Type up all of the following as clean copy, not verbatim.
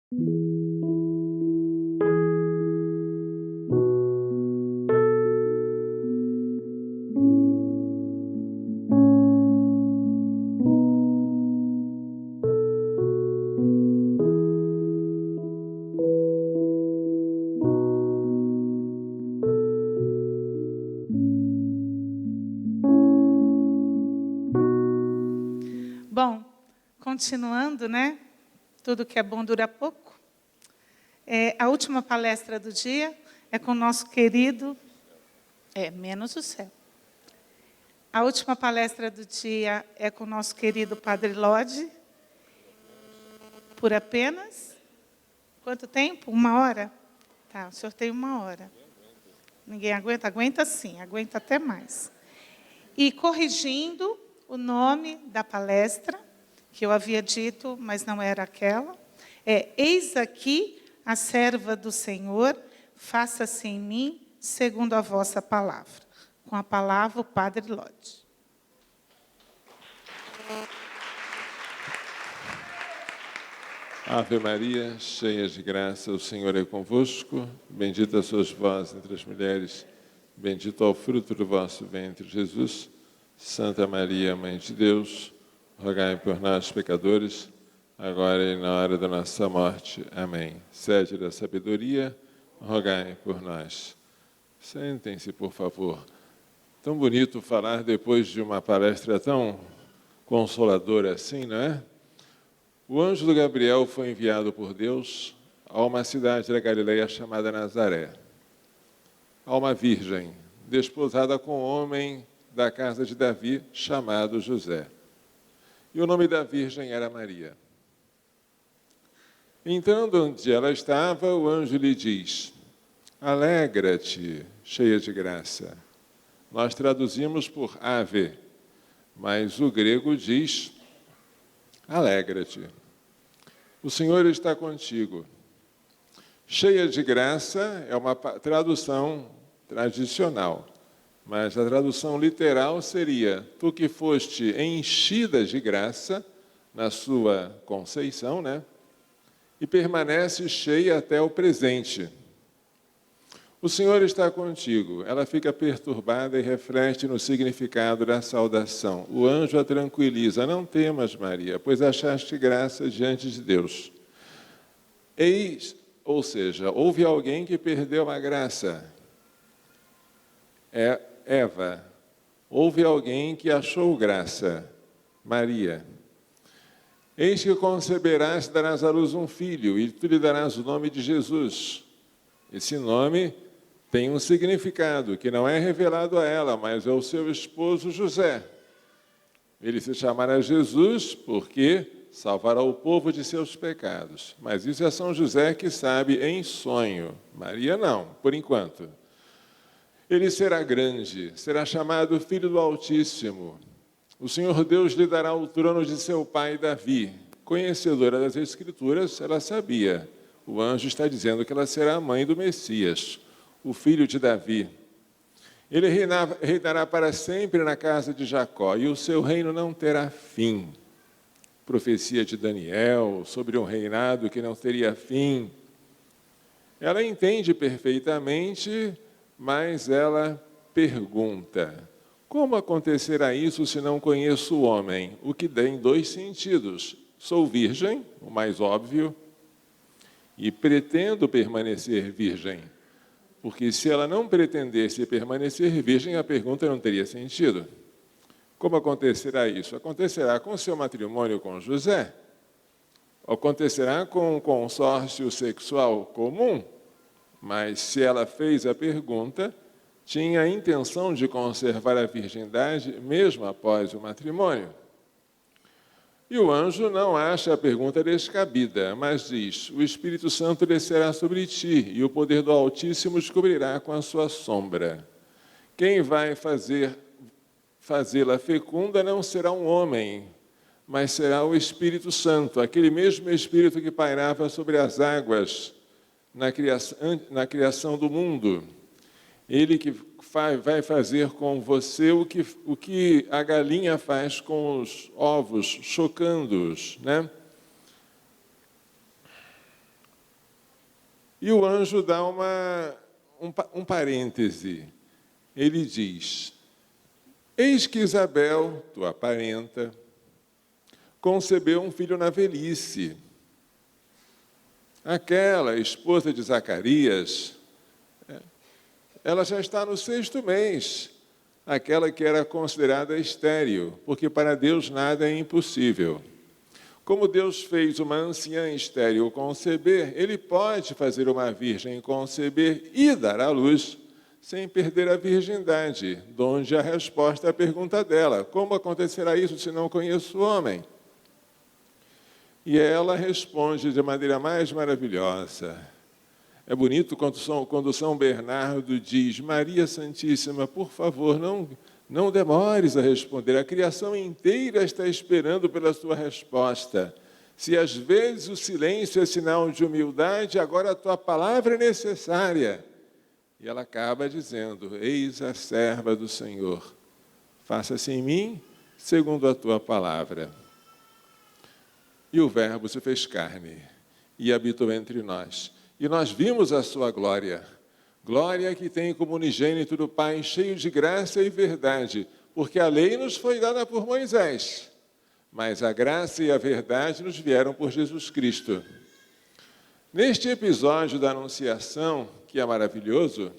Bom, continuando, né? Tudo que é bom dura pouco. A última palestra do dia é com o nosso querido... menos o céu. A última palestra do dia é com o nosso querido Padre Lodi. Por apenas... Quanto tempo? 1 hora? Tá, o senhor tem 1 hora. Ninguém aguenta? Aguenta sim, aguenta até mais. E corrigindo o nome da palestra, que eu havia dito, mas não era aquela, Eis aqui a serva do Senhor, faça-se em mim segundo a vossa palavra. Com a palavra, o Padre Lodi. Ave Maria, cheia de graça, o Senhor é convosco. Bendita sois vós entre as mulheres, bendito é o fruto do vosso ventre, Jesus. Santa Maria, Mãe de Deus, rogai por nós, pecadores, agora e na hora da nossa morte. Amém. Sede da sabedoria, rogai por nós. Sentem-se, por favor. Tão bonito falar depois de uma palestra tão consoladora assim, não é? O anjo do Gabriel foi enviado por Deus a uma cidade da Galileia chamada Nazaré, a uma virgem, desposada com um homem da casa de Davi, chamado José. E o nome da virgem era Maria. Entrando onde ela estava, o anjo lhe diz: alegra-te, cheia de graça. Nós traduzimos por ave, mas o grego diz: alegra-te. O Senhor está contigo. Cheia de graça é uma tradução tradicional, mas a tradução literal seria: tu que foste enchida de graça, na sua conceição, né? E permanece cheia até o presente. O Senhor está contigo. Ela fica perturbada e reflete no significado da saudação. O anjo a tranquiliza: não temas, Maria, pois achaste graça diante de Deus. Ou seja, houve alguém que perdeu a graça. É Eva. Houve alguém que achou graça. Maria. Eis que conceberás e darás à luz um filho, e tu lhe darás o nome de Jesus. Esse nome tem um significado que não é revelado a ela, mas ao seu esposo José. Ele se chamará Jesus porque salvará o povo de seus pecados. Mas isso é São José que sabe em sonho. Maria não, por enquanto. Ele será grande, será chamado Filho do Altíssimo. O Senhor Deus lhe dará o trono de seu pai Davi. Conhecedora das Escrituras, ela sabia. O anjo está dizendo que ela será a mãe do Messias, o filho de Davi. Ele reinará para sempre na casa de Jacó, e o seu reino não terá fim. Profecia de Daniel sobre um reinado que não teria fim. Ela entende perfeitamente, mas ela pergunta: como acontecerá isso se não conheço o homem? O que tem 2 sentidos. Sou virgem, o mais óbvio, e pretendo permanecer virgem. Porque se ela não pretendesse permanecer virgem, a pergunta não teria sentido. Como acontecerá isso? Acontecerá com seu matrimônio com José? Acontecerá com um consórcio sexual comum? Mas se ela fez a pergunta, tinha a intenção de conservar a virgindade mesmo após o matrimônio. E o anjo não acha a pergunta descabida, mas diz: o Espírito Santo descerá sobre ti, e o poder do Altíssimo te cobrirá com a sua sombra. Quem vai fazê-la fecunda não será um homem, mas será o Espírito Santo, aquele mesmo Espírito que pairava sobre as águas na criação do mundo. Ele que vai fazer com você o que a galinha faz com os ovos, chocando-os, né? E o anjo dá um parêntese. Ele diz: eis que Isabel, tua parenta, concebeu um filho na velhice. Aquela esposa de Zacarias, ela já está no 6º mês, aquela que era considerada estéril, porque para Deus nada é impossível. Como Deus fez uma anciã estéril conceber, Ele pode fazer uma virgem conceber e dar à luz sem perder a virgindade, donde a resposta à pergunta dela: como acontecerá isso se não conheço o homem? E ela responde de maneira mais maravilhosa. É bonito quando São Bernardo diz: Maria Santíssima, por favor, não demores a responder. A criação inteira está esperando pela sua resposta. Se às vezes o silêncio é sinal de humildade, agora a tua palavra é necessária. E ela acaba dizendo: eis a serva do Senhor, faça-se em mim segundo a tua palavra. E o Verbo se fez carne e habitou entre nós. E nós vimos a sua glória, glória que tem como unigênito do Pai, cheio de graça e verdade, porque a lei nos foi dada por Moisés, mas a graça e a verdade nos vieram por Jesus Cristo. Neste episódio da Anunciação, que é maravilhoso,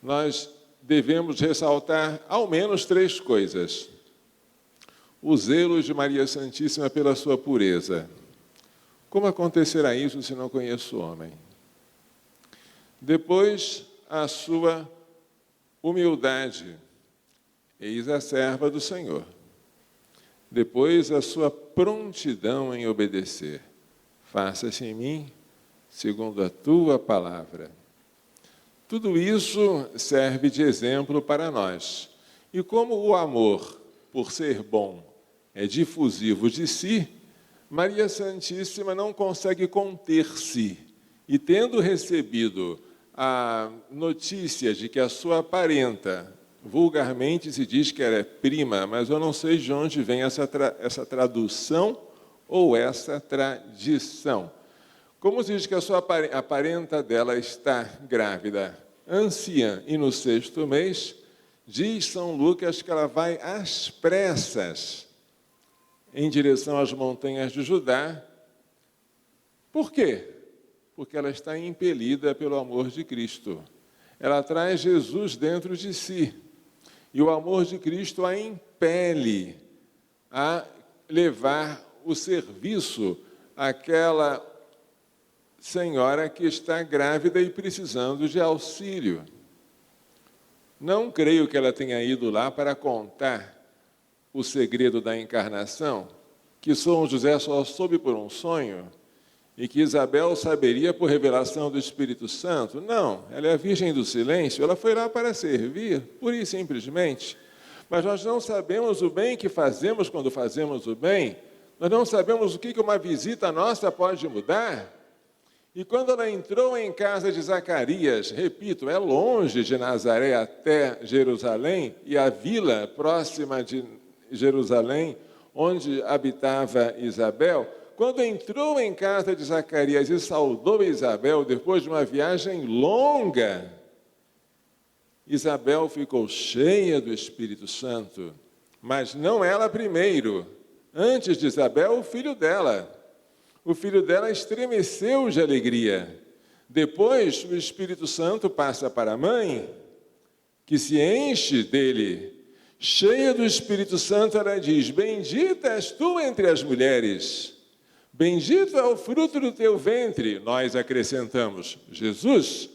nós devemos ressaltar ao menos 3 coisas. O zelo de Maria Santíssima pela sua pureza. Como acontecerá isso se não conheço o homem? Depois, a sua humildade. Eis a serva do Senhor. Depois, a sua prontidão em obedecer. Faça-se em mim segundo a tua palavra. Tudo isso serve de exemplo para nós. E como o amor, por ser bom, é difusivo de si, Maria Santíssima não consegue conter-se. E tendo recebido a notícia de que a sua parenta, vulgarmente se diz que ela é prima, mas eu não sei de onde vem essa tradução ou essa tradição. Como se diz que a parenta dela está grávida, anciã e no 6º mês, diz São Lucas que ela vai às pressas em direção às montanhas de Judá. Por quê? Porque ela está impelida pelo amor de Cristo. Ela traz Jesus dentro de si. E o amor de Cristo a impele a levar o serviço àquela senhora que está grávida e precisando de auxílio. Não creio que ela tenha ido lá para contar o segredo da encarnação, que São José só soube por um sonho e que Isabel saberia por revelação do Espírito Santo. Não, ela é a Virgem do Silêncio, ela foi lá para servir, pura e simplesmente. Mas nós não sabemos o bem que fazemos quando fazemos o bem, nós não sabemos o que uma visita nossa pode mudar. E quando ela entrou em casa de Zacarias, repito, é longe de Nazaré até Jerusalém, e a vila próxima de Jerusalém, onde habitava Isabel, quando entrou em casa de Zacarias e saudou Isabel, depois de uma viagem longa, Isabel ficou cheia do Espírito Santo, mas não ela primeiro. Antes de Isabel, o filho dela. O filho dela estremeceu de alegria. Depois, o Espírito Santo passa para a mãe, que se enche dele. Cheia do Espírito Santo, ela diz: bendita és tu entre as mulheres, bendito é o fruto do teu ventre. Nós acrescentamos: Jesus,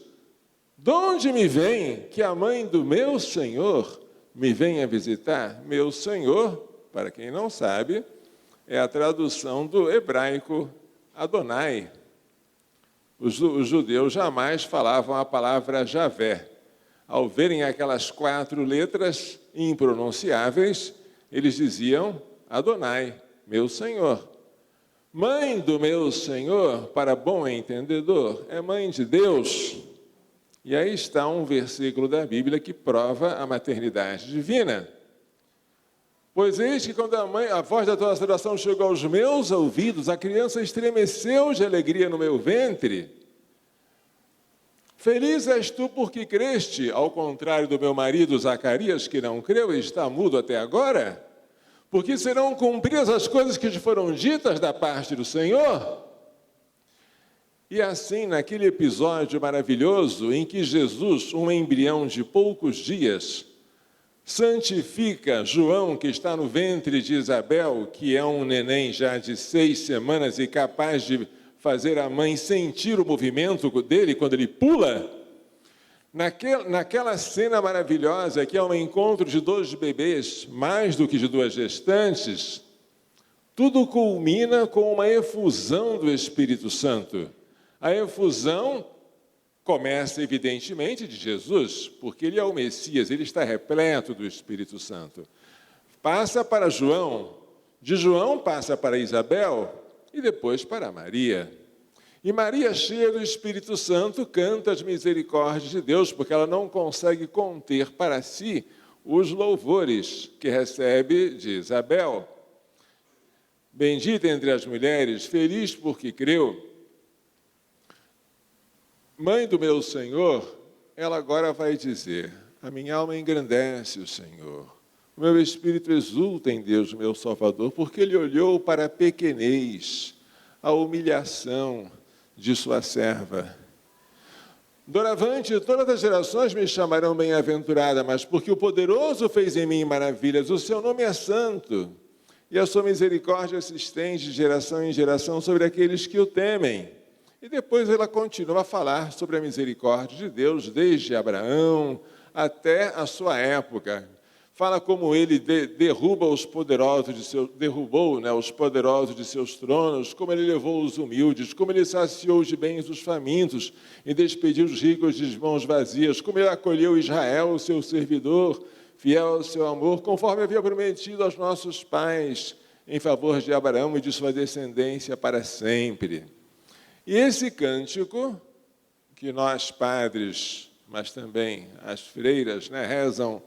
de onde me vem que a mãe do meu Senhor me venha visitar? Meu Senhor, para quem não sabe, é a tradução do hebraico Adonai. Os judeus jamais falavam a palavra Javé. Ao verem aquelas 4 letras impronunciáveis, eles diziam Adonai, meu Senhor. Mãe do meu Senhor, para bom entendedor, é mãe de Deus. E aí está um versículo da Bíblia que prova a maternidade divina. Pois eis que quando a voz da tua saudação chegou aos meus ouvidos, a criança estremeceu de alegria no meu ventre. Feliz és tu porque creste, ao contrário do meu marido Zacarias, que não creu e está mudo até agora, porque serão cumpridas as coisas que te foram ditas da parte do Senhor. E assim, naquele episódio maravilhoso em que Jesus, um embrião de poucos dias, santifica João, que está no ventre de Isabel, que é um neném já de 6 semanas e capaz de fazer a mãe sentir o movimento dele quando ele pula. Naquela cena maravilhosa, que é um encontro de 2 bebês, mais do que de 2 gestantes, tudo culmina com uma efusão do Espírito Santo. A efusão começa, evidentemente, de Jesus, porque ele é o Messias, ele está repleto do Espírito Santo. Passa para João, de João passa para Isabel e depois para Maria. E Maria, cheia do Espírito Santo, canta as misericórdias de Deus, porque ela não consegue conter para si os louvores que recebe de Isabel. Bendita entre as mulheres, feliz porque creu. Mãe do meu Senhor, ela agora vai dizer: a minha alma engrandece o Senhor. O meu espírito exulta em Deus, meu Salvador, porque Ele olhou para a pequenez, a humilhação de sua serva. Doravante, todas as gerações me chamarão bem-aventurada, mas porque o Poderoso fez em mim maravilhas, o seu nome é santo, e a sua misericórdia se estende de geração em geração sobre aqueles que o temem. E depois ela continua a falar sobre a misericórdia de Deus, desde Abraão até a sua época. Fala como ele derrubou, os poderosos de seus tronos, como ele levou os humildes, como ele saciou de bens os famintos e despediu os ricos de mãos vazias, como ele acolheu Israel, o seu servidor, fiel ao seu amor, conforme havia prometido aos nossos pais, em favor de Abraão e de sua descendência para sempre. E esse cântico, que nós padres, mas também as freiras, rezam,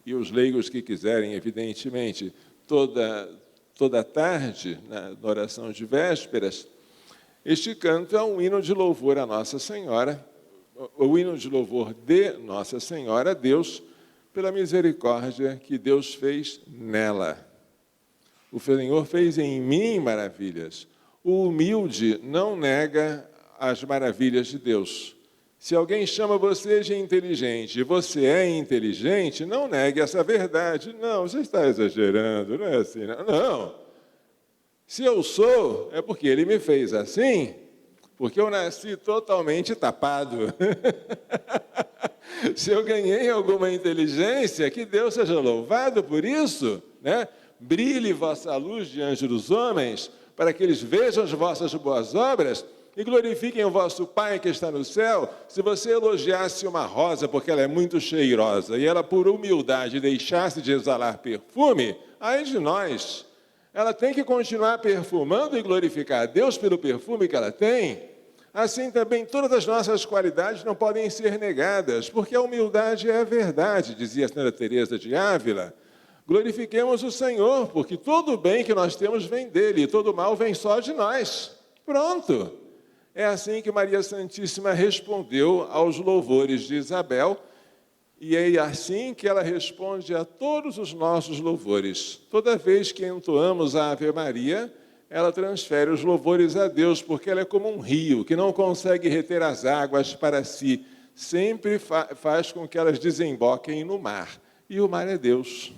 e os leigos que quiserem, evidentemente, toda tarde, na oração de vésperas, este canto é um hino de louvor a Nossa Senhora, o hino de louvor de Nossa Senhora a Deus, pela misericórdia que Deus fez nela. O Senhor fez em mim maravilhas. O humilde não nega as maravilhas de Deus. Se alguém chama você de inteligente e você é inteligente, não negue essa verdade. Não, você está exagerando, não é assim. Não. Se eu sou, é porque Ele me fez assim, porque eu nasci totalmente tapado. Se eu ganhei alguma inteligência, que Deus seja louvado por isso, né? Brilhe vossa luz diante dos homens, para que eles vejam as vossas boas obras e glorifiquem o vosso Pai que está no céu. Se você elogiasse uma rosa porque ela é muito cheirosa e ela, por humildade, deixasse de exalar perfume, ai de nós. Ela tem que continuar perfumando e glorificar a Deus pelo perfume que ela tem. Assim também todas as nossas qualidades não podem ser negadas, porque a humildade é a verdade, dizia Santa Teresa de Ávila. Glorifiquemos o Senhor, porque todo o bem que nós temos vem dele, e todo o mal vem só de nós. Pronto! É assim que Maria Santíssima respondeu aos louvores de Isabel, e é assim que ela responde a todos os nossos louvores. Toda vez que entoamos a Ave Maria, ela transfere os louvores a Deus, porque ela é como um rio, que não consegue reter as águas para si, sempre faz com que elas desemboquem no mar. E o mar é Deus.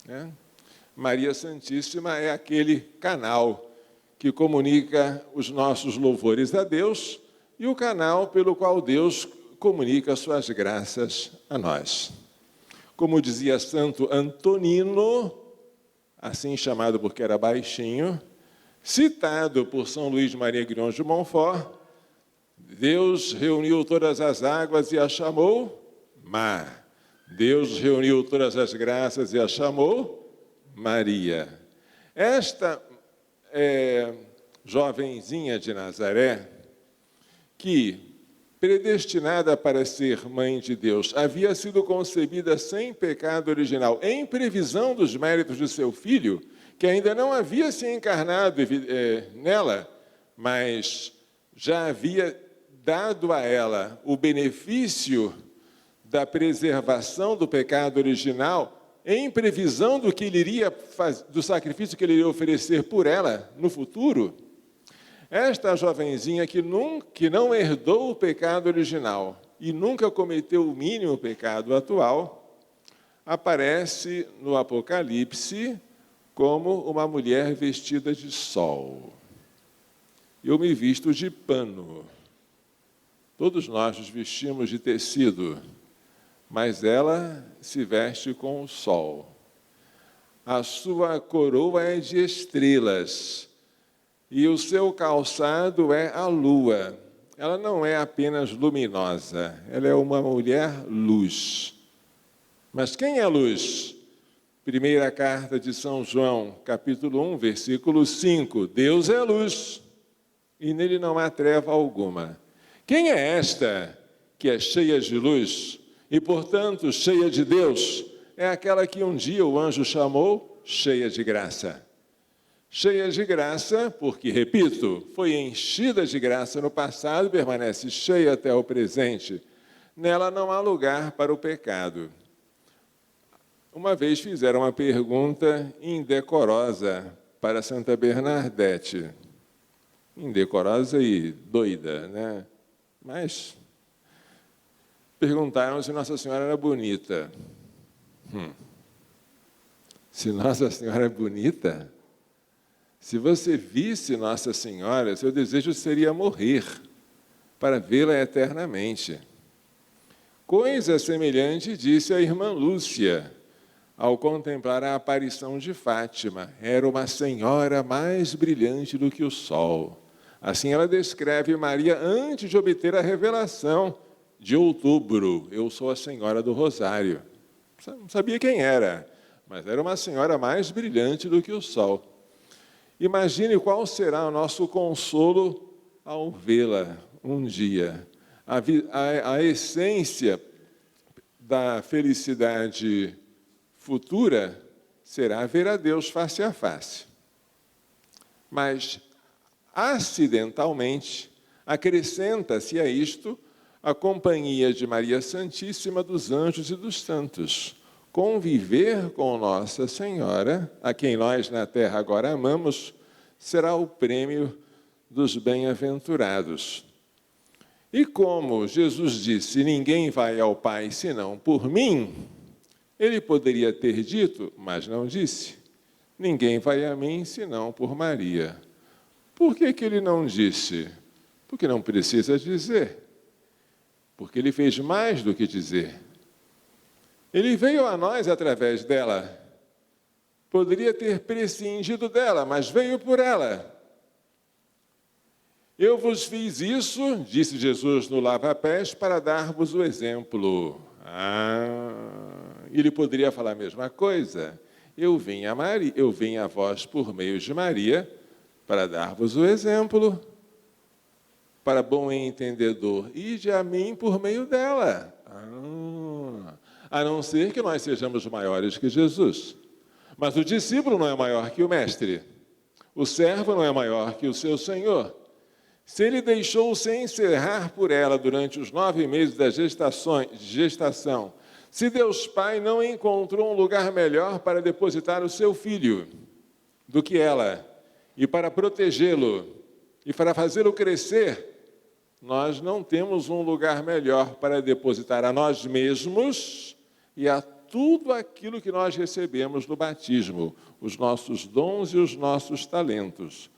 Né? Maria Santíssima é aquele canal que comunica os nossos louvores a Deus e o canal pelo qual Deus comunica suas graças a nós. Como dizia Santo Antonino, assim chamado porque era baixinho, citado por São Luís Maria Grignon de Montfort, Deus reuniu todas as águas e a chamou mar. Deus reuniu todas as graças e a chamou Maria. Esta jovenzinha de Nazaré, que, predestinada para ser mãe de Deus, havia sido concebida sem pecado original, em previsão dos méritos de seu filho, que ainda não havia se encarnado nela, mas já havia dado a ela o benefício da preservação do pecado original, em previsão do que ele iria do sacrifício que ele iria oferecer por ela no futuro, esta jovenzinha que não herdou o pecado original e nunca cometeu o mínimo pecado atual, aparece no Apocalipse como uma mulher vestida de sol. Eu me visto de pano. Todos nós nos vestimos de tecido, mas ela se veste com o sol. A sua coroa é de estrelas e o seu calçado é a lua. Ela não é apenas luminosa, ela é uma mulher luz. Mas quem é luz? Primeira carta de São João, capítulo 1, versículo 5. Deus é luz e nele não há treva alguma. Quem é esta que é cheia de luz e, portanto, cheia de Deus? É aquela que um dia o anjo chamou cheia de graça. Cheia de graça porque, repito, foi enchida de graça no passado e permanece cheia até o presente. Nela não há lugar para o pecado. Uma vez fizeram uma pergunta indecorosa para Santa Bernadette. Indecorosa e doida, né? Mas perguntaram se Nossa Senhora era bonita. Se Nossa Senhora é bonita, se você visse Nossa Senhora, seu desejo seria morrer para vê-la eternamente. Coisa semelhante disse a irmã Lúcia, ao contemplar a aparição de Fátima. Era uma senhora mais brilhante do que o sol. Assim ela descreve Maria antes de obter a revelação de outubro. Eu sou a Senhora do Rosário. Não sabia quem era, mas era uma senhora mais brilhante do que o sol. Imagine qual será o nosso consolo ao vê-la um dia. A essência da felicidade futura será ver a Deus face a face. Mas, acidentalmente, acrescenta-se a isto a companhia de Maria Santíssima, dos anjos e dos santos. Conviver com Nossa Senhora, a quem nós na terra agora amamos, será o prêmio dos bem-aventurados. E como Jesus disse, ninguém vai ao Pai senão por mim, ele poderia ter dito, mas não disse, ninguém vai a mim senão por Maria. Por que ele não disse? Porque não precisa dizer. Porque ele fez mais do que dizer. Ele veio a nós através dela. Poderia ter prescindido dela, mas veio por ela. Eu vos fiz isso, disse Jesus no lava-pés, para dar-vos o exemplo. Ele poderia falar a mesma coisa. Eu vim a vós por meio de Maria, para dar-vos o exemplo. Para bom entendedor, ide a mim por meio dela. A não ser que nós sejamos maiores que Jesus. Mas o discípulo não é maior que o mestre. O servo não é maior que o seu senhor. Se ele deixou-se encerrar por ela durante os 9 meses da gestação, se Deus Pai não encontrou um lugar melhor para depositar o seu filho do que ela, e para protegê-lo, e para fazê-lo crescer, nós não temos um lugar melhor para depositar a nós mesmos e a tudo aquilo que nós recebemos no batismo, os nossos dons e os nossos talentos.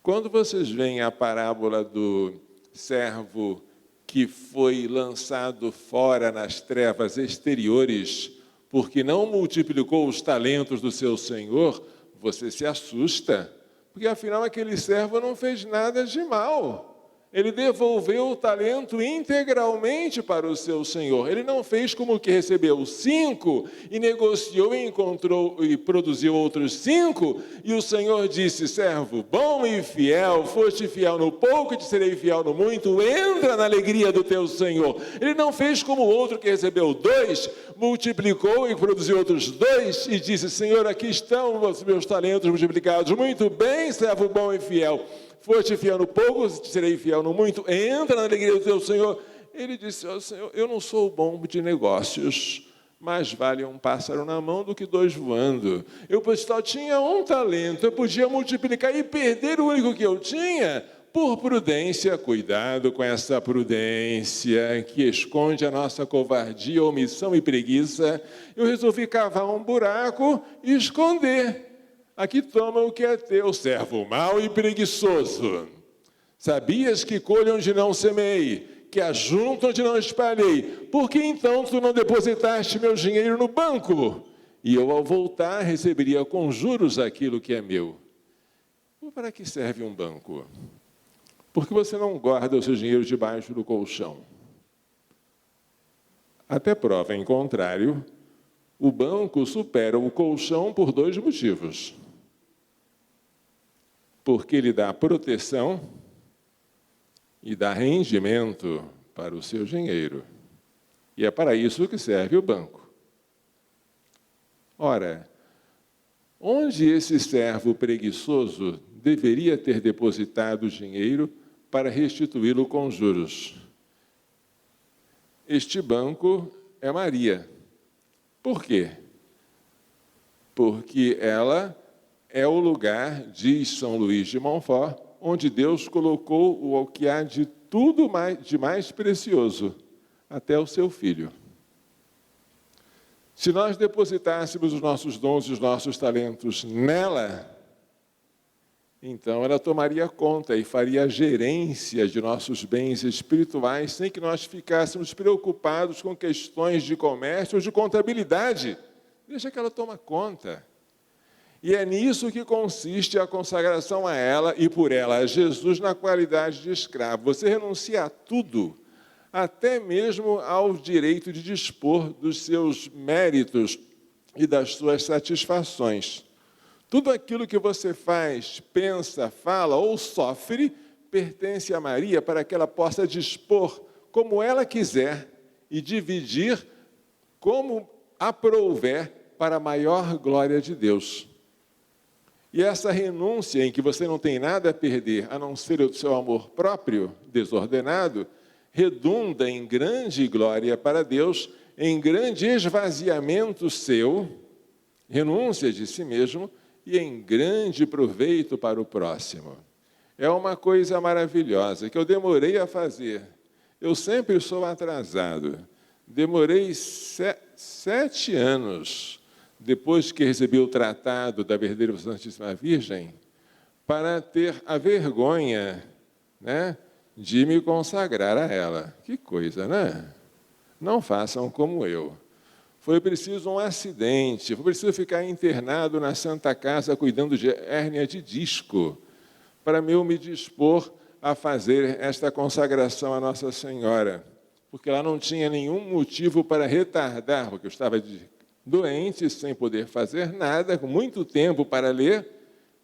Quando vocês veem a parábola do servo que foi lançado fora nas trevas exteriores, porque não multiplicou os talentos do seu senhor, você se assusta, porque afinal aquele servo não fez nada de mal. Ele devolveu o talento integralmente para o seu senhor. Ele não fez como o que recebeu 5 e negociou e encontrou e produziu outros 5. E o Senhor disse, servo, bom e fiel, foste fiel no pouco e te serei fiel no muito, entra na alegria do teu Senhor. Ele não fez como o outro que recebeu 2, multiplicou e produziu outros 2 e disse, Senhor, aqui estão os meus talentos multiplicados. Muito bem, servo bom e fiel. foste fiel no pouco, te serei fiel no muito, entra na alegria do teu Senhor. Ele disse, ó Senhor, eu não sou bom de negócios, mais vale um pássaro na mão do que 2 voando. Eu só tinha 1 talento, eu podia multiplicar e perder o único que eu tinha. Por prudência, cuidado com essa prudência que esconde a nossa covardia, omissão e preguiça. Eu resolvi cavar um buraco e esconder. Aqui toma o que é teu, servo mau e preguiçoso. Sabias que colho onde não semei, que ajunto onde não espalhei. Por que então tu não depositaste meu dinheiro no banco? E eu, ao voltar, receberia com juros aquilo que é meu. Para que serve um banco? Porque você não guarda o seu dinheiro debaixo do colchão. Até prova em contrário, o banco supera o colchão por 2 motivos. Porque ele dá proteção e dá rendimento para o seu dinheiro. E é para isso que serve o banco. Ora, onde esse servo preguiçoso deveria ter depositado o dinheiro para restituí-lo com juros? Este banco é Maria. Por quê? Porque ela é o lugar, diz São Luís de Montfort, onde Deus colocou o que há de tudo de mais precioso, até o seu filho. Se nós depositássemos os nossos dons e os nossos talentos nela, então ela tomaria conta e faria a gerência de nossos bens espirituais sem que nós ficássemos preocupados com questões de comércio ou de contabilidade. Deixa que ela toma conta. E é nisso que consiste a consagração a ela e por ela a Jesus na qualidade de escravo. Você renuncia a tudo, até mesmo ao direito de dispor dos seus méritos e das suas satisfações. Tudo aquilo que você faz, pensa, fala ou sofre, pertence a Maria para que ela possa dispor como ela quiser e dividir como aprouver para a maior glória de Deus. E essa renúncia em que você não tem nada a perder, a não ser o seu amor próprio, desordenado, redunda em grande glória para Deus, em grande esvaziamento seu, renúncia de si mesmo, e em grande proveito para o próximo. É uma coisa maravilhosa que eu demorei a fazer. Eu sempre sou atrasado. Demorei 7 anos, depois que recebi o tratado da verdadeira Santíssima Virgem, para ter a vergonha, né, de me consagrar a ela. Que coisa, né? Não façam como eu. Foi preciso um acidente, foi preciso ficar internado na Santa Casa cuidando de hérnia de disco, para eu me dispor a fazer esta consagração à Nossa Senhora, porque lá não tinha nenhum motivo para retardar, porque eu estava doente, sem poder fazer nada, com muito tempo para ler,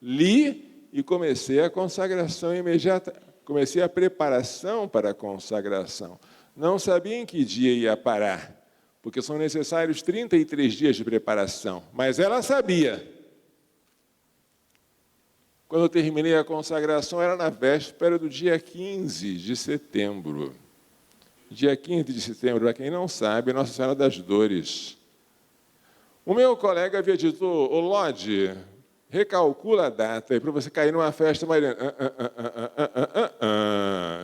li e comecei a consagração imediata, comecei a preparação para a consagração. Não sabia em que dia ia parar, porque são necessários 33 dias de preparação, mas ela sabia. Quando eu terminei a consagração, era na véspera do dia 15 de setembro. Dia 15 de setembro, para quem não sabe, é Nossa Senhora das Dores. O meu colega havia dito, ô Lodi, recalcula a data para você cair numa festa mariana.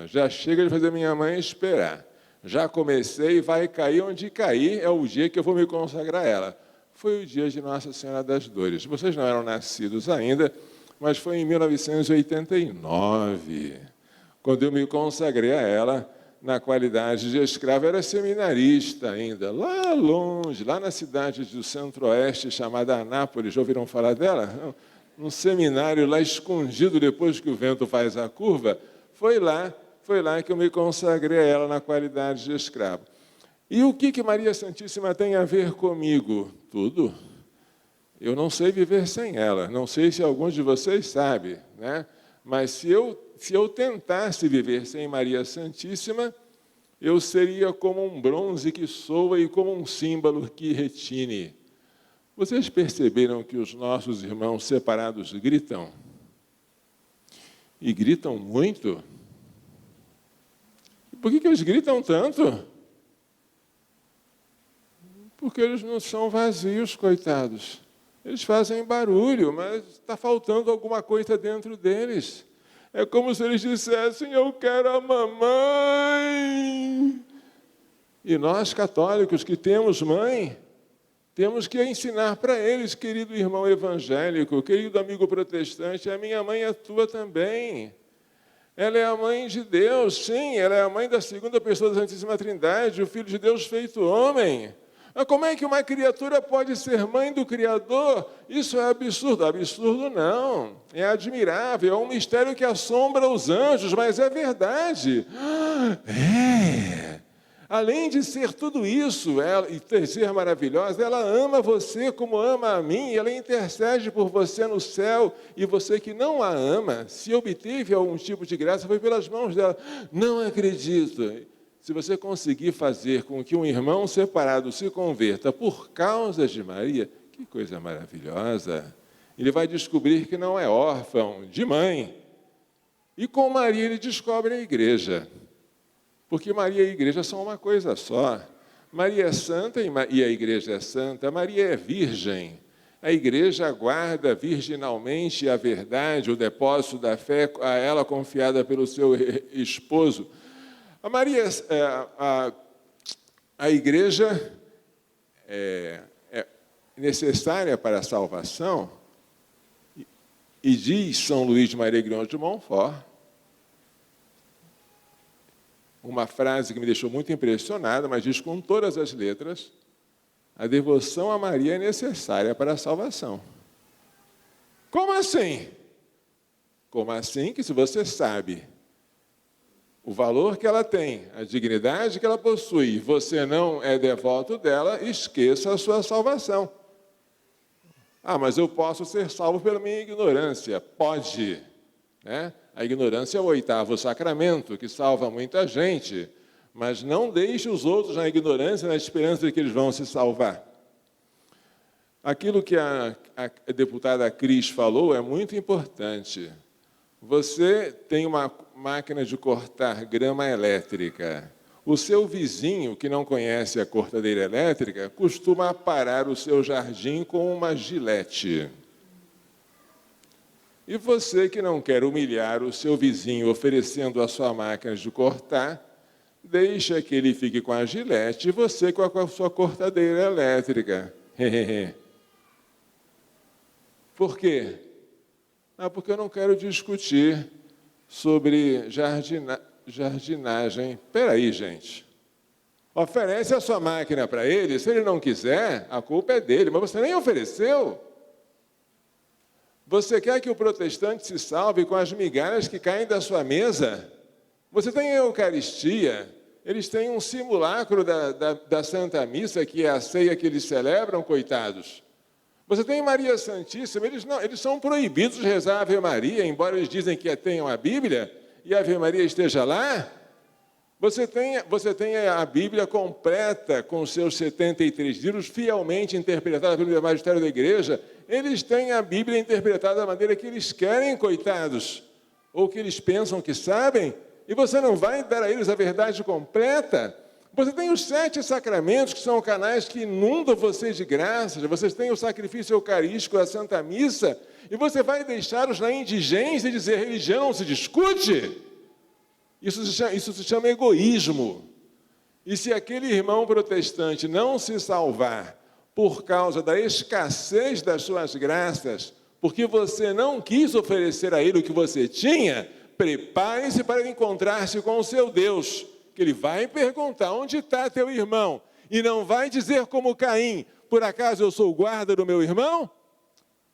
Já chega de fazer minha mãe esperar. Já comecei, vai cair onde cair, é o dia que eu vou me consagrar a ela. Foi o dia de Nossa Senhora das Dores. Vocês não eram nascidos ainda, mas foi em 1989, quando eu me consagrei a ela na qualidade de escravo. Eu era seminarista ainda, lá longe, lá na cidade do Centro-Oeste, chamada Anápolis. Já ouviram falar dela? Um seminário lá escondido, depois que o vento faz a curva. Foi lá que eu me consagrei a ela na qualidade de escravo. E o que Maria Santíssima tem a ver comigo? Tudo. Eu não sei viver sem ela. Não sei se alguns de vocês sabem, né? Mas se eu tentasse viver sem Maria Santíssima, eu seria como um bronze que soa e como um símbolo que retine. Vocês perceberam que os nossos irmãos separados gritam? e gritam muito. Por que eles gritam tanto? Porque eles não são vazios, coitados. Eles fazem barulho, mas está faltando alguma coisa dentro deles. É como se eles dissessem, eu quero a mamãe. E nós, católicos, que temos mãe, temos que ensinar para eles, querido irmão evangélico, querido amigo protestante, a minha mãe é tua também. Ela é a mãe de Deus, sim, ela é a mãe da segunda pessoa da Santíssima Trindade, o Filho de Deus feito homem. Mas como é que uma criatura pode ser mãe do Criador? Isso é absurdo. Absurdo não. É admirável, é um mistério que assombra os anjos, mas é verdade. Além de ser tudo isso, e ser maravilhosa, ela ama você como ama a mim, e ela intercede por você no céu, e você que não a ama, se obteve algum tipo de graça, foi pelas mãos dela. Não acredito. Se você conseguir fazer com que um irmão separado se converta por causa de Maria, que coisa maravilhosa! Ele vai descobrir que não é órfão de mãe. E com Maria ele descobre a igreja. Porque Maria e a igreja são uma coisa só. Maria é santa e a igreja é santa. Maria é virgem. A igreja aguarda virginalmente a verdade, o depósito da fé, a ela confiada pelo seu esposo. A igreja é necessária para a salvação, e diz São Luís de Maria de Montfort, uma frase que me deixou muito impressionada, mas diz com todas as letras, a devoção a Maria é necessária para a salvação. Como assim? Como assim que se você sabe o valor que ela tem, a dignidade que ela possui, você não é devoto dela, esqueça a sua salvação. Mas eu posso ser salvo pela minha ignorância. Pode, né? A ignorância é o 8º sacramento, que salva muita gente, mas não deixe os outros na ignorância, na esperança de que eles vão se salvar. Aquilo que a deputada Cris falou é muito importante. Você tem uma máquina de cortar grama elétrica. O seu vizinho, que não conhece a cortadeira elétrica, costuma aparar o seu jardim com uma gilete. E você, que não quer humilhar o seu vizinho oferecendo a sua máquina de cortar, deixa que ele fique com a gilete e você com a sua cortadeira elétrica. Por quê? Porque eu não quero discutir sobre jardinagem. Espera aí, gente. Oferece a sua máquina para ele, se ele não quiser, a culpa é dele, mas você nem ofereceu. Você quer que o protestante se salve com as migalhas que caem da sua mesa? Você tem a Eucaristia, eles têm um simulacro da Santa Missa, que é a ceia que eles celebram, coitados. Você tem Maria Santíssima, eles são proibidos de rezar a Ave Maria, embora eles dizem que tenham a Bíblia, e a Ave Maria esteja lá. Você tem a Bíblia completa, com seus 73 livros, fielmente interpretada pelo magistério da igreja. Eles têm a Bíblia interpretada da maneira que eles querem, coitados, ou que eles pensam que sabem, e você não vai dar a eles a verdade completa. Você tem os 7 sacramentos, que são canais que inundam vocês de graças. Vocês têm o sacrifício eucarístico, a Santa Missa, e você vai deixá-los na indigência e dizer, religião não se discute? Isso se chama egoísmo. E se aquele irmão protestante não se salvar por causa da escassez das suas graças, porque você não quis oferecer a ele o que você tinha, prepare-se para encontrar-se com o seu Deus, que ele vai perguntar, onde está teu irmão? E não vai dizer como Caim, por acaso eu sou o guarda do meu irmão?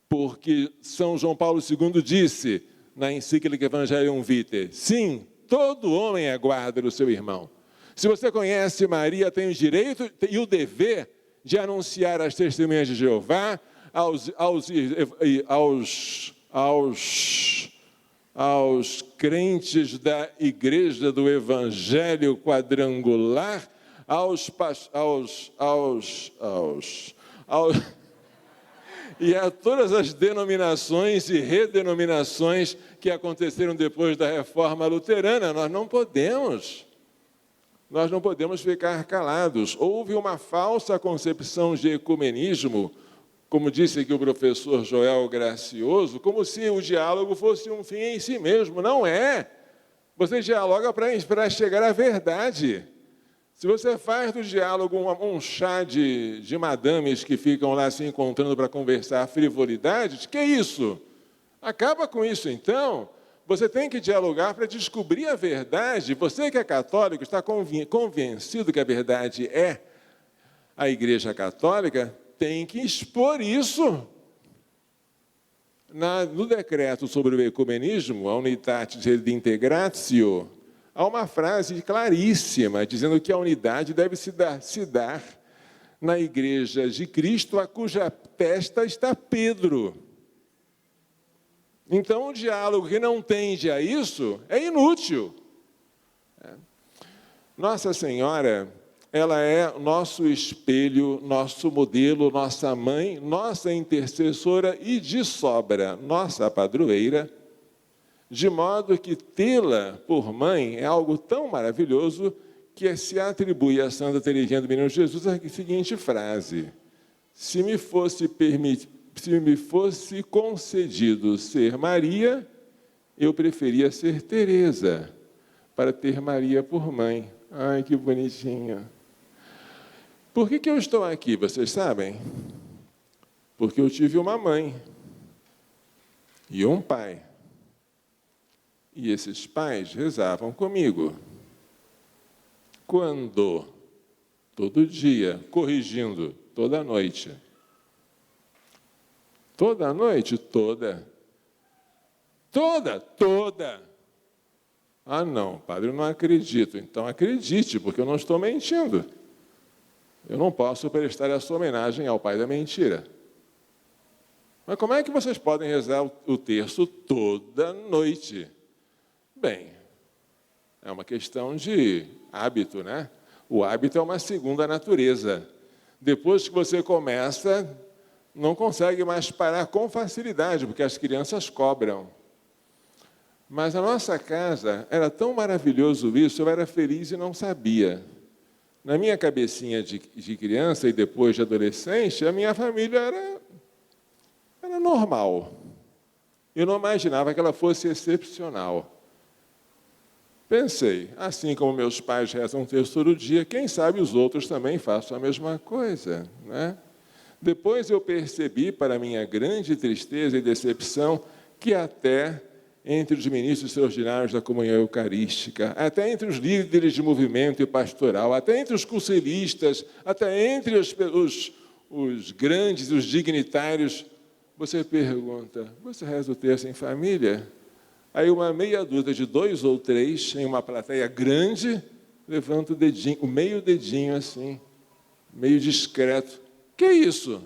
Porque São João Paulo II disse, na encíclica Evangelium Vitae, sim, todo homem é guarda do seu irmão. Se você conhece Maria, tem o direito e o dever de anunciar às testemunhas de Jeová, aos crentes da igreja do Evangelho quadrangular, e a todas as denominações e redenominações que aconteceram depois da Reforma Luterana. Nós não podemos ficar calados. Houve uma falsa concepção de ecumenismo, como disse aqui o professor Joel Gracioso, como se o diálogo fosse um fim em si mesmo. Não é. Você dialoga para chegar à verdade. Se você faz do diálogo um chá de madames que ficam lá se encontrando para conversar frivolidades, que é isso? Acaba com isso, então. Você tem que dialogar para descobrir a verdade. Você que é católico, está convencido que a verdade é a Igreja Católica, tem que expor isso. No decreto sobre o ecumenismo, a Unitatis Redintegratio, há uma frase claríssima, dizendo que a unidade deve se dar na Igreja de Cristo, a cuja testa está Pedro. Então, o diálogo que não tende a isso é inútil. Nossa Senhora, ela é nosso espelho, nosso modelo, nossa mãe, nossa intercessora e, de sobra, nossa padroeira, de modo que tê-la por mãe é algo tão maravilhoso que se atribui a Santa Teresinha do Menino Jesus a seguinte frase: se me fosse concedido ser Maria, eu preferia ser Teresa, para ter Maria por mãe. Ai, que bonitinho. Por que eu estou aqui, vocês sabem? Porque eu tive uma mãe e um pai. E esses pais rezavam comigo. Quando? Todo dia, corrigindo, toda noite. Toda noite? Toda. Toda. Ah, não, padre, eu não acredito. Então acredite, porque eu não estou mentindo. Eu não posso prestar essa homenagem ao pai da mentira. Mas como é que vocês podem rezar o terço toda noite? Bem, é uma questão de hábito, né? O hábito é uma segunda natureza. Depois que você começa, não consegue mais parar com facilidade, porque as crianças cobram. Mas a nossa casa era tão maravilhoso isso, eu era feliz e não sabia. Na minha cabecinha de criança e depois de adolescente, a minha família era normal. Eu não imaginava que ela fosse excepcional. Pensei, assim como meus pais rezam um terço todo dia, quem sabe os outros também façam a mesma coisa, né? Depois eu percebi, para minha grande tristeza e decepção, que até entre os ministros extraordinários da comunhão eucarística, até entre os líderes de movimento e pastoral, até entre os conselhistas, até entre os grandes, os dignitários, você pergunta, você reza o terço em família? Aí uma meia dúzia de 2 ou 3, em uma plateia grande, levanta o dedinho, o meio dedinho assim, meio discreto. Que é isso?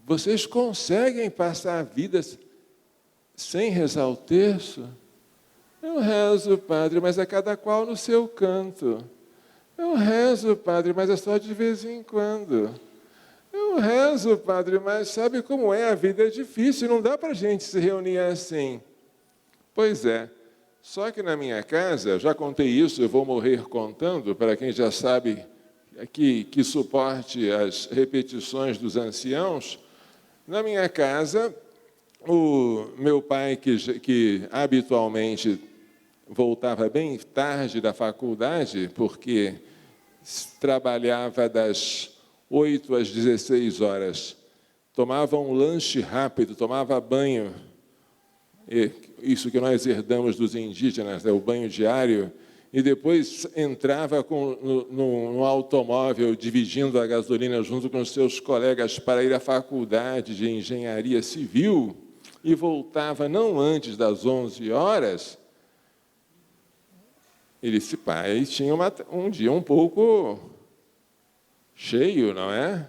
Vocês conseguem passar a vida sem rezar o terço? Eu rezo, padre, mas é cada qual no seu canto. Eu rezo, padre, mas é só de vez em quando. Eu rezo, padre, mas sabe como é? A vida é difícil, não dá para a gente se reunir assim. Pois é, só que na minha casa, já contei isso, eu vou morrer contando, para quem já sabe que suporte as repetições dos anciãos. Na minha casa, o meu pai, que habitualmente voltava bem tarde da faculdade, porque trabalhava das 8 às 16 horas, tomava um lanche rápido, tomava banho, isso que nós herdamos dos indígenas, o banho diário, e depois entrava no automóvel, dividindo a gasolina junto com os seus colegas para ir à faculdade de engenharia civil, e voltava não antes das 11 horas, esse pai tinha um dia um pouco cheio, não é?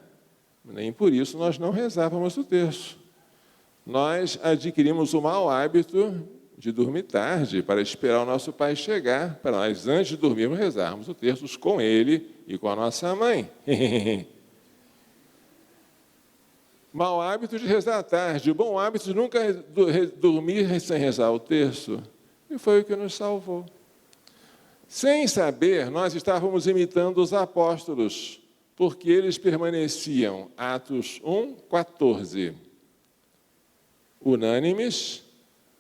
Nem por isso nós não rezávamos o terço. Nós adquirimos o mau hábito de dormir tarde para esperar o nosso pai chegar, para nós, antes de dormirmos, rezarmos o terço com ele e com a nossa mãe. Mau hábito de rezar à tarde, o bom hábito de nunca dormir sem rezar o terço. E foi o que nos salvou. Sem saber, nós estávamos imitando os apóstolos, porque eles permaneciam, Atos 1:14, unânimes,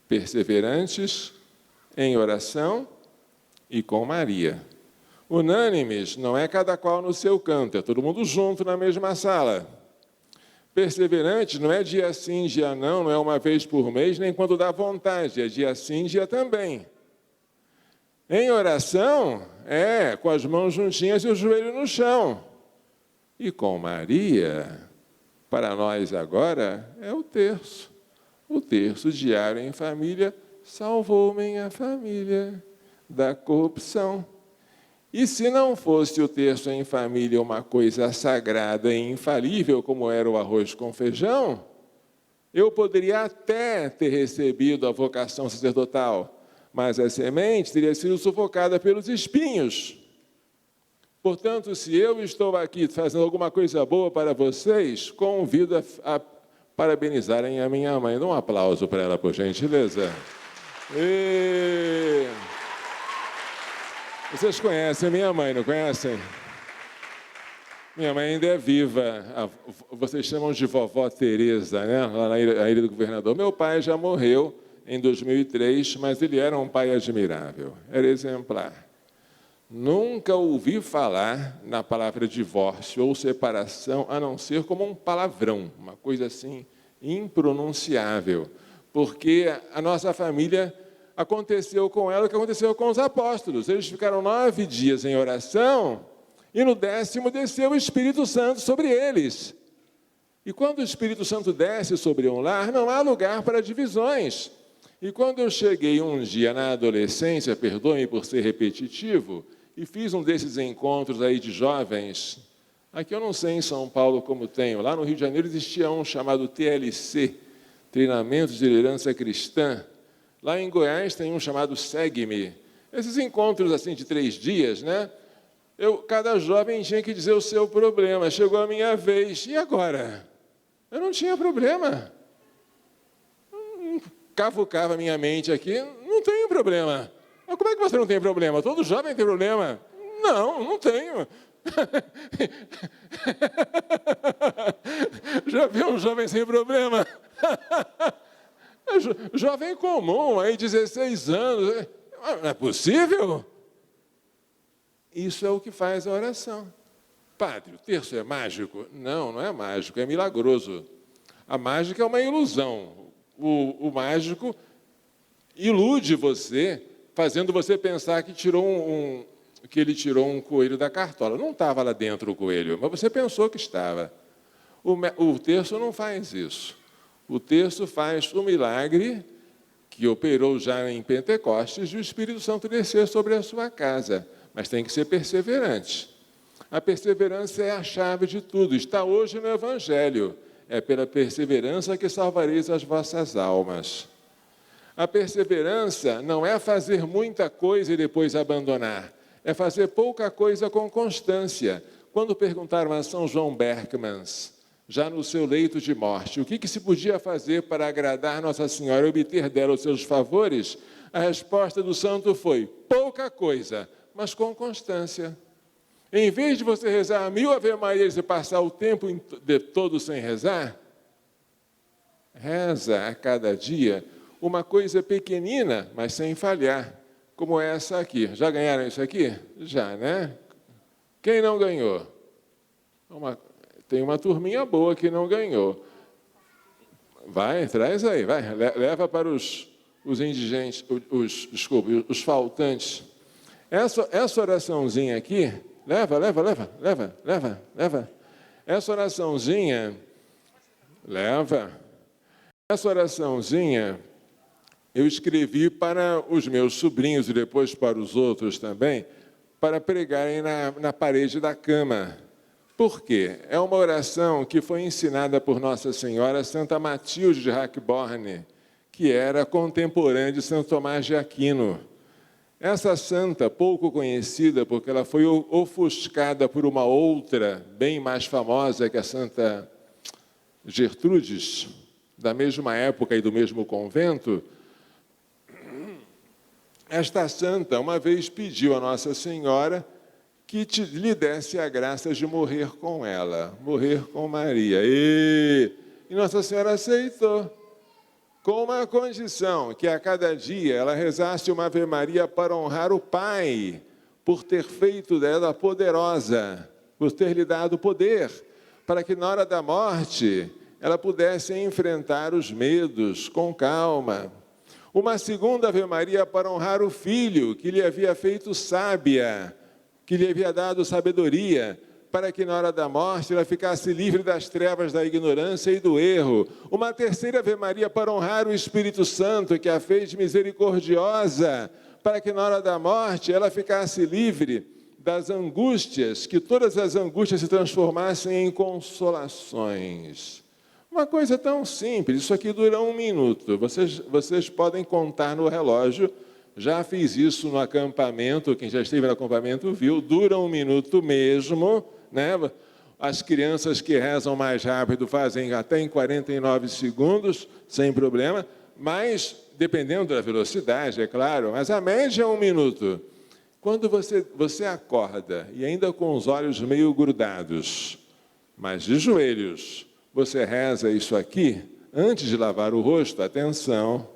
perseverantes, em oração e com Maria. Unânimes não é cada qual no seu canto, é todo mundo junto na mesma sala. Perseverantes não é dia sim, dia não é uma vez por mês, nem quando dá vontade, é dia sim, dia também. Em oração, com as mãos juntinhas e o joelho no chão. E com Maria, para nós agora, é o terço. O terço diário em família salvou minha família da corrupção. E se não fosse o terço em família uma coisa sagrada e infalível, como era o arroz com feijão, eu poderia até ter recebido a vocação sacerdotal, mas a semente teria sido sufocada pelos espinhos. Portanto, se eu estou aqui fazendo alguma coisa boa para vocês, convido a parabenizarem a minha mãe. Dá um aplauso para ela, por gentileza. Vocês conhecem minha mãe, não conhecem? Minha mãe ainda é viva. Vocês chamam de vovó Teresa, né? Lá na Ilha do Governador. Meu pai já morreu em 2003, mas ele era um pai admirável. Era exemplar. Nunca ouvi falar na palavra divórcio ou separação, a não ser como um palavrão, uma coisa assim impronunciável. Porque a nossa família... aconteceu com ela o que aconteceu com os apóstolos. Eles ficaram 9 dias em oração e no 10º desceu o Espírito Santo sobre eles. E quando o Espírito Santo desce sobre um lar, não há lugar para divisões. E quando eu cheguei um dia na adolescência, perdoe-me por ser repetitivo, e fiz um desses encontros aí de jovens, aqui eu não sei em São Paulo como tenho, lá no Rio de Janeiro existia um chamado TLC, Treinamento de Liderança Cristã. Lá em Goiás tem um chamado Segue-me. Esses encontros assim de 3 dias, né? Cada jovem tinha que dizer o seu problema. Chegou a minha vez. E agora? Eu não tinha problema. Cavucava a minha mente aqui. Não tenho problema. Mas como é que você não tem problema? Todo jovem tem problema. Não tenho. Já viu um jovem sem problema? Jovem comum, aí 16 anos. Não é possível? Isso é o que faz a oração. Padre, o terço é mágico? Não é mágico, é milagroso. A mágica é uma ilusão. O mágico ilude você, fazendo você pensar que ele tirou um coelho da cartola. Não estava lá dentro o coelho, mas você pensou que estava. O terço não faz isso. O terço faz o milagre que operou já em Pentecostes de o Espírito Santo descer sobre a sua casa. Mas tem que ser perseverante. A perseverança é a chave de tudo. Está hoje no Evangelho. É pela perseverança que salvareis as vossas almas. A perseverança não é fazer muita coisa e depois abandonar. É fazer pouca coisa com constância. Quando perguntaram a São João Berkmans, já no seu leito de morte, o que se podia fazer para agradar Nossa Senhora e obter dela os seus favores? A resposta do santo foi, pouca coisa, mas com constância. Em vez de você rezar 1000 Ave-Marias e passar o tempo todo sem rezar, reza a cada dia uma coisa pequenina, mas sem falhar, como essa aqui. Já ganharam isso aqui? Já, né? Quem não ganhou? Tem uma turminha boa que não ganhou. Vai, traz aí, vai. Leva para os indigentes, os faltantes. Essa oraçãozinha aqui, leva. Essa oraçãozinha, Essa oraçãozinha eu escrevi para os meus sobrinhos e depois para os outros também, para pregarem na parede da cama. Por quê? É uma oração que foi ensinada por Nossa Senhora Santa Matilde de Rackborn, que era contemporânea de Santo Tomás de Aquino. Essa santa, pouco conhecida, porque ela foi ofuscada por uma outra, bem mais famosa, que é a Santa... Gertrudes, da mesma época e do mesmo convento, esta santa uma vez pediu a Nossa Senhora que lhe desse a graça de morrer com ela, morrer com Maria. E Nossa Senhora aceitou, com uma condição, que a cada dia ela rezasse uma Ave Maria para honrar o Pai, por ter feito dela poderosa, por ter lhe dado poder, para que na hora da morte ela pudesse enfrentar os medos com calma. Uma segunda Ave Maria para honrar o Filho, que lhe havia feito sábia, que lhe havia dado sabedoria, para que na hora da morte ela ficasse livre das trevas da ignorância e do erro. Uma terceira Ave Maria para honrar o Espírito Santo, que a fez misericordiosa, para que na hora da morte ela ficasse livre das angústias, que todas as angústias se transformassem em consolações. Uma coisa tão simples, isso aqui dura 1 minuto. Vocês podem contar no relógio. Já fiz isso no acampamento, quem já esteve no acampamento viu, dura 1 minuto mesmo, né? As crianças que rezam mais rápido fazem até em 49 segundos, sem problema, mas dependendo da velocidade, é claro, mas a média é 1 minuto. Quando você acorda, e ainda com os olhos meio grudados, mas de joelhos, você reza isso aqui, antes de lavar o rosto, atenção,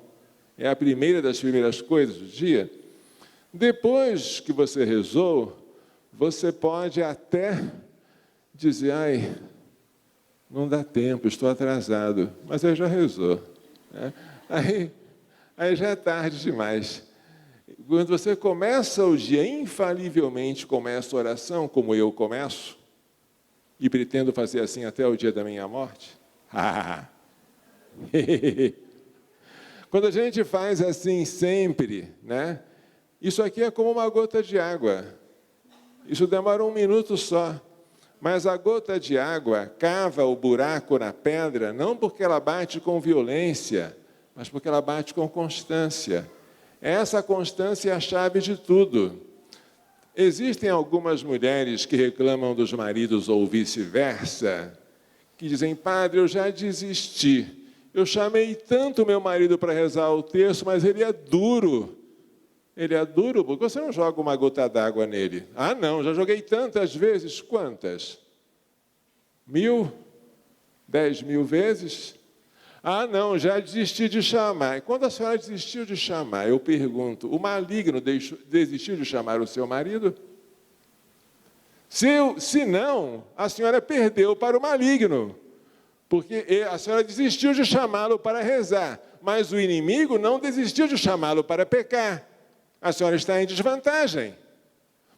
é a primeira das primeiras coisas do dia. Depois que você rezou, você pode até dizer, ai, não dá tempo, estou atrasado, mas aí já rezou. Né? Aí já é tarde demais. Quando você começa o dia, infalivelmente começa a oração, como eu começo, e pretendo fazer assim até o dia da minha morte. Quando a gente faz assim sempre, né? Isso aqui é como uma gota de água. Isso demora 1 minuto só. Mas a gota de água cava o buraco na pedra, não porque ela bate com violência, mas porque ela bate com constância. Essa constância é a chave de tudo. Existem algumas mulheres que reclamam dos maridos ou vice-versa, que dizem, padre, eu já desisti. Eu chamei tanto meu marido para rezar o terço, mas ele é duro. Ele é duro porque você não joga uma gota d'água nele. Ah, não, já joguei tantas vezes. Quantas? 1000? 10.000 vezes? Ah, não, já desisti de chamar. E quando a senhora desistiu de chamar, eu pergunto, o maligno desistiu de chamar o seu marido? Se não, a senhora perdeu para o maligno, porque a senhora desistiu de chamá-lo para rezar, mas o inimigo não desistiu de chamá-lo para pecar. A senhora está em desvantagem.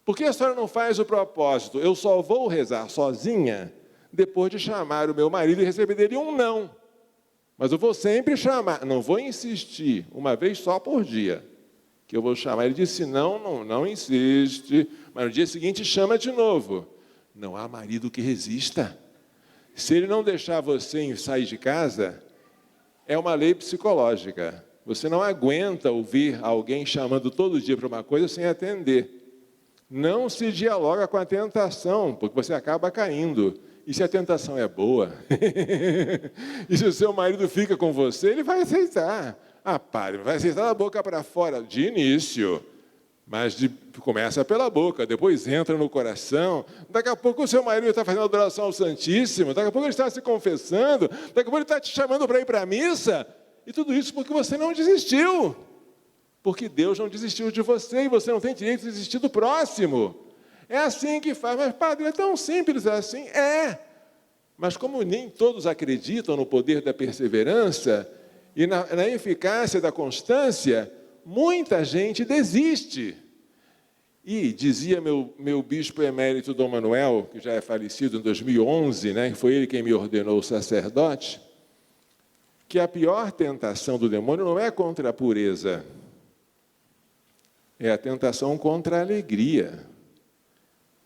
Por que a senhora não faz o propósito? Eu só vou rezar sozinha depois de chamar o meu marido e receber dele um não. Mas eu vou sempre chamar, não vou insistir, uma vez só por dia, que eu vou chamar. Ele disse, não insiste, mas no dia seguinte chama de novo. Não há marido que resista. Se ele não deixar você sair de casa, é uma lei psicológica. Você não aguenta ouvir alguém chamando todo dia para uma coisa sem atender. Não se dialoga com a tentação, porque você acaba caindo. E se a tentação é boa? E se o seu marido fica com você, ele vai aceitar. Ah, padre, vai aceitar da boca para fora, de início. Mas começa pela boca, depois entra no coração. Daqui a pouco o seu marido está fazendo adoração ao Santíssimo, daqui a pouco ele está se confessando, daqui a pouco ele está te chamando para ir para a missa. E tudo isso porque você não desistiu. Porque Deus não desistiu de você e você não tem direito de desistir do próximo. É assim que faz. Mas, padre, é tão simples assim? É. Mas como nem todos acreditam no poder da perseverança e na eficácia da constância, muita gente desiste. E dizia meu bispo emérito Dom Manuel, que já é falecido em 2011, né, foi ele quem me ordenou sacerdote, que a pior tentação do demônio não é contra a pureza, é a tentação contra a alegria.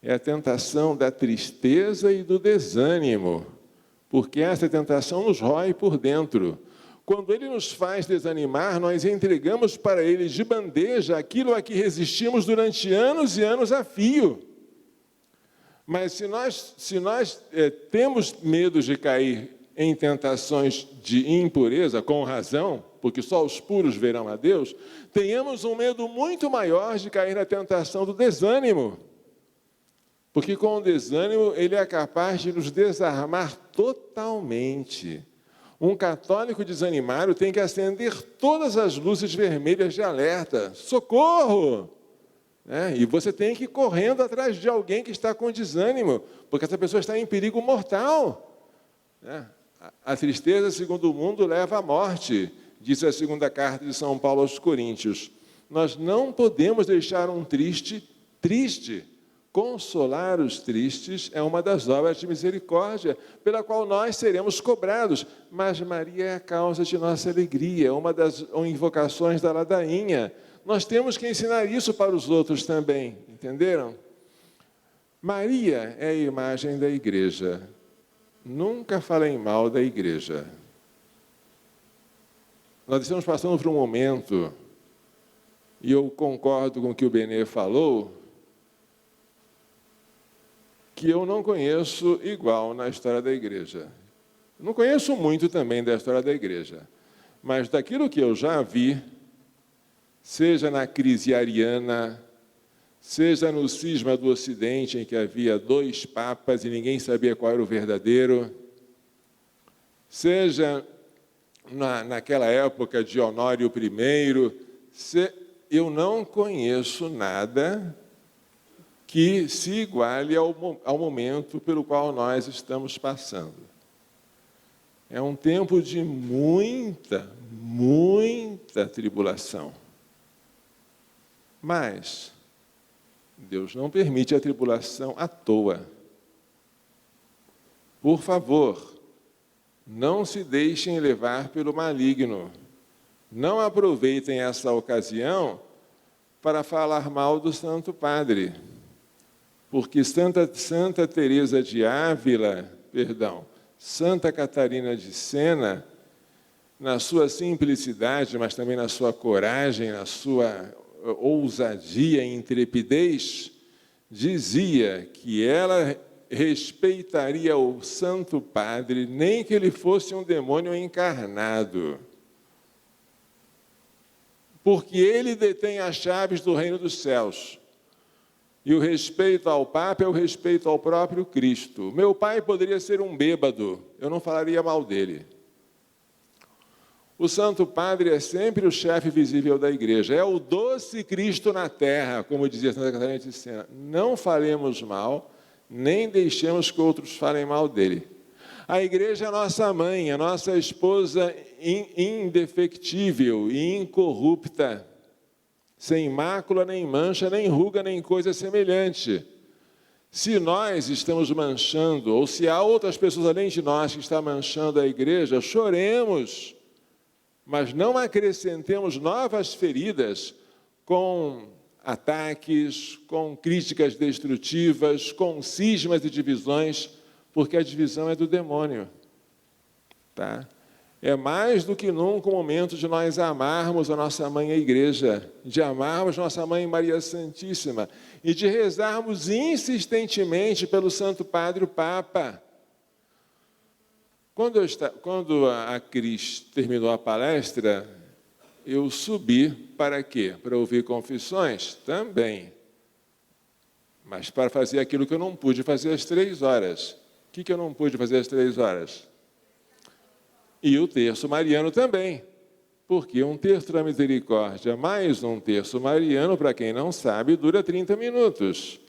É a tentação da tristeza e do desânimo, porque essa tentação nos rói por dentro. Quando ele nos faz desanimar, nós entregamos para ele de bandeja aquilo a que resistimos durante anos e anos a fio. Mas se nós temos medo de cair em tentações de impureza, com razão, porque só os puros verão a Deus, tenhamos um medo muito maior de cair na tentação do desânimo. Porque com o desânimo, ele é capaz de nos desarmar totalmente. Um católico desanimado tem que acender todas as luzes vermelhas de alerta. Socorro! E você tem que ir correndo atrás de alguém que está com desânimo, porque essa pessoa está em perigo mortal. A tristeza, segundo o mundo, leva à morte, diz a segunda carta de São Paulo aos Coríntios. Nós não podemos deixar um triste. Consolar os tristes é uma das obras de misericórdia, pela qual nós seremos cobrados. Mas Maria é a causa de nossa alegria, uma das invocações da ladainha. Nós temos que ensinar isso para os outros também, entenderam? Maria é a imagem da igreja. Nunca falem mal da igreja. Nós estamos passando por um momento, e eu concordo com o que o Benê falou, que eu não conheço igual na história da igreja. Não conheço muito também da história da igreja, mas daquilo que eu já vi, seja na crise ariana, seja no cisma do Ocidente, em que havia 2 papas e ninguém sabia qual era o verdadeiro, seja naquela época de Honório I, eu não conheço nada que se iguale ao momento pelo qual nós estamos passando. É um tempo de muita tribulação. Mas Deus não permite a tribulação à toa. Por favor, não se deixem levar pelo maligno. Não aproveitem essa ocasião para falar mal do Santo Padre. Porque Santa Teresa de Ávila, Santa Catarina de Sena, na sua simplicidade, mas também na sua coragem, na sua ousadia e intrepidez, dizia que ela respeitaria o Santo Padre, nem que ele fosse um demônio encarnado. Porque ele detém as chaves do reino dos céus. E o respeito ao Papa é o respeito ao próprio Cristo. Meu pai poderia ser um bêbado, eu não falaria mal dele. O Santo Padre é sempre o chefe visível da igreja, é o doce Cristo na terra, como dizia Santa Catarina de Sena. Não falemos mal, nem deixemos que outros falem mal dele. A igreja é a nossa mãe, a nossa esposa indefectível e incorrupta, sem mácula, nem mancha, nem ruga, nem coisa semelhante. Se nós estamos manchando, ou se há outras pessoas além de nós que estão manchando a igreja, choremos, mas não acrescentemos novas feridas com ataques, com críticas destrutivas, com cismas e divisões, porque a divisão é do demônio. Tá? É mais do que nunca o momento de nós amarmos a nossa mãe, a igreja, de amarmos nossa mãe Maria Santíssima e de rezarmos insistentemente pelo Santo Padre, o Papa. Quando a Cris terminou a palestra, eu subi para quê? Para ouvir confissões? Também. Mas para fazer aquilo que eu não pude fazer às 3 horas. O que eu não pude fazer às 3 horas? E o terço mariano também, porque um terço da misericórdia mais um terço mariano, para quem não sabe, dura 30 minutos.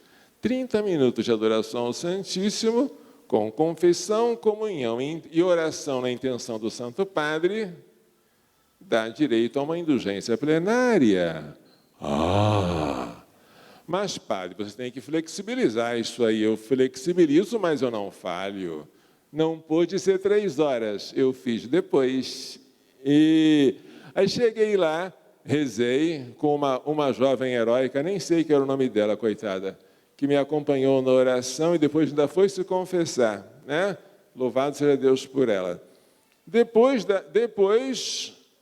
30 minutos de adoração ao Santíssimo, com confissão, comunhão e oração na intenção do Santo Padre, dá direito a uma indulgência plenária. Mas, padre, você tem que flexibilizar isso aí. Eu flexibilizo, mas eu não falho. Não pôde ser 3 horas, eu fiz depois. E aí cheguei lá, rezei com uma jovem heróica, nem sei que era o nome dela, coitada, que me acompanhou na oração e depois ainda foi se confessar, né? Louvado seja Deus por ela. Depois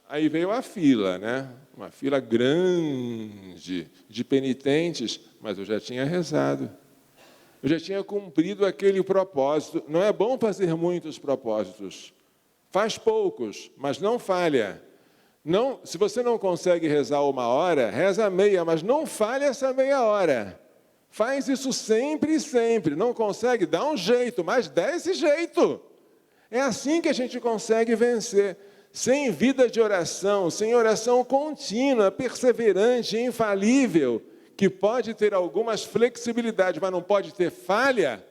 aí veio a fila, né? Uma fila grande de penitentes, mas eu já tinha rezado. Eu já tinha cumprido aquele propósito. Não é bom fazer muitos propósitos. Faz poucos, mas não falha. Não, se você não consegue rezar 1 hora, reza meia, mas não falha essa meia hora. Faz isso sempre e sempre. Não consegue? Dá um jeito, mas dá esse jeito. É assim que a gente consegue vencer. Sem vida de oração, sem oração contínua, perseverante, infalível, que pode ter algumas flexibilidades, mas não pode ter falha,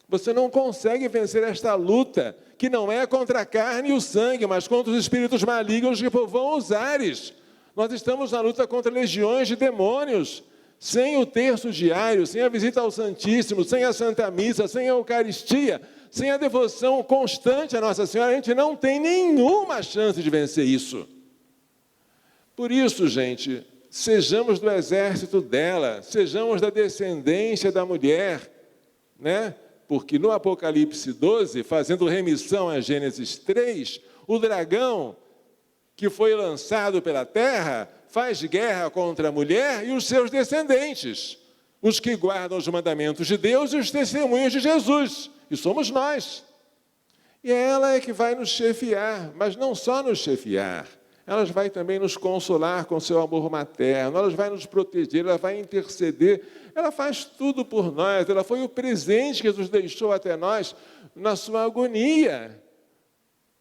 você não consegue vencer esta luta, que não é contra a carne e o sangue, mas contra os espíritos malignos que povoam os ares. Nós estamos na luta contra legiões de demônios. Sem o terço diário, sem a visita ao Santíssimo, sem a Santa Missa, sem a Eucaristia, sem a devoção constante à Nossa Senhora, a gente não tem nenhuma chance de vencer isso. Por isso, gente, sejamos do exército dela, sejamos da descendência da mulher, né? Porque no Apocalipse 12, fazendo remissão a Gênesis 3, o dragão que foi lançado pela terra faz guerra contra a mulher e os seus descendentes, os que guardam os mandamentos de Deus e os testemunhos de Jesus, e somos nós. E ela é que vai nos chefiar, mas não só nos chefiar, ela vai também nos consolar com seu amor materno, ela vai nos proteger, ela vai interceder, ela faz tudo por nós, ela foi o presente que Jesus deixou até nós na sua agonia.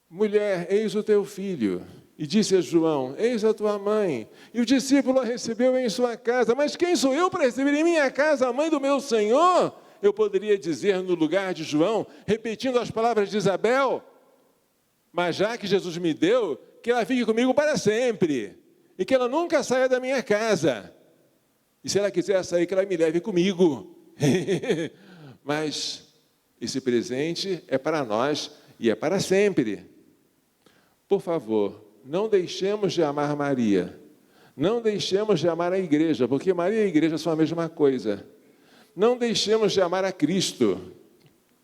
Mulher, eis o teu filho. E disse a João, eis a tua mãe. E o discípulo a recebeu em sua casa. Mas quem sou eu para receber em minha casa a mãe do meu Senhor? Eu poderia dizer no lugar de João, repetindo as palavras de Isabel, mas já que Jesus me deu, que ela fique comigo para sempre. E que ela nunca saia da minha casa. E se ela quiser sair, que ela me leve comigo. Mas esse presente é para nós e é para sempre. Por favor, não deixemos de amar Maria. Não deixemos de amar a igreja, porque Maria e a igreja são a mesma coisa. Não deixemos de amar a Cristo.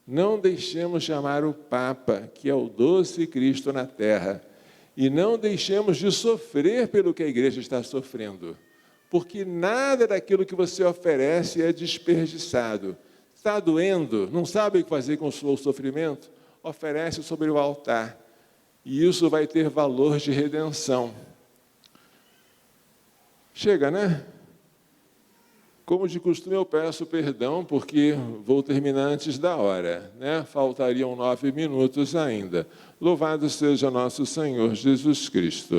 Não deixemos de amar o Papa, que é o doce Cristo na terra. E não deixemos de sofrer pelo que a igreja está sofrendo. Porque nada daquilo que você oferece é desperdiçado. Está doendo, não sabe o que fazer com o seu sofrimento? Oferece sobre o altar. E isso vai ter valor de redenção. Chega, né? Como de costume, eu peço perdão, porque vou terminar antes da hora, né? Faltariam 9 minutos ainda. Louvado seja nosso Senhor Jesus Cristo.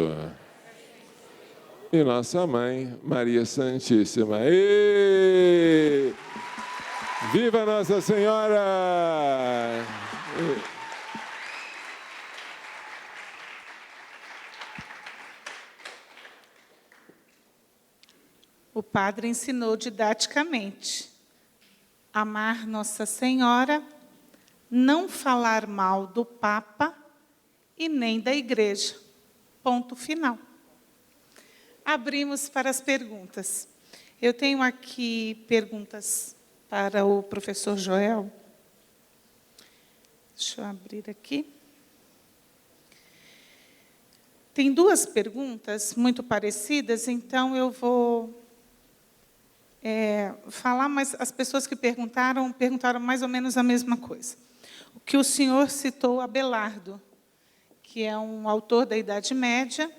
E nossa Mãe, Maria Santíssima. E viva Nossa Senhora! O padre ensinou didaticamente. Amar Nossa Senhora, não falar mal do Papa e nem da Igreja. Ponto final. Abrimos para as perguntas. Eu tenho aqui perguntas para o professor Joel. Deixa eu abrir aqui. Tem 2 perguntas muito parecidas, então eu vou falar, mas as pessoas que perguntaram mais ou menos a mesma coisa. O que o senhor citou, Abelardo, que é um autor da Idade Média,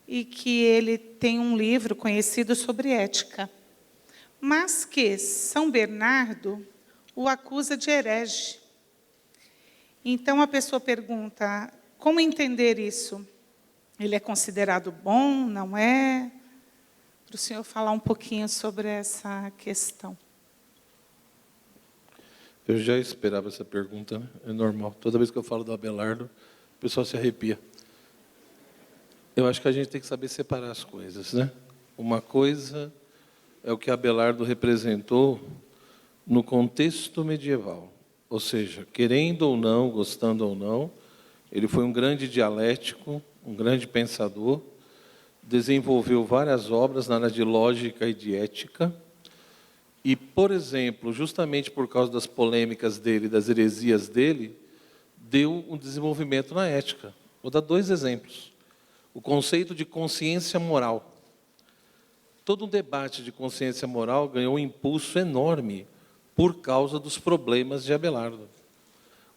e que ele tem um livro conhecido sobre ética, mas que São Bernardo o acusa de herege. Então, a pessoa pergunta, como entender isso? Ele é considerado bom, não é? Para o senhor falar um pouquinho sobre essa questão. Eu já esperava essa pergunta, né? É normal. Toda vez que eu falo do Abelardo, o pessoal se arrepia. Eu acho que a gente tem que saber separar as coisas, né? Uma coisa é o que Abelardo representou no contexto medieval. Ou seja, querendo ou não, gostando ou não, ele foi um grande dialético, um grande pensador, desenvolveu várias obras na área de lógica e de ética. E, por exemplo, justamente por causa das polêmicas dele, das heresias dele, deu um desenvolvimento na ética. Vou dar 2 exemplos. O conceito de consciência moral. Todo um debate de consciência moral ganhou um impulso enorme por causa dos problemas de Abelardo.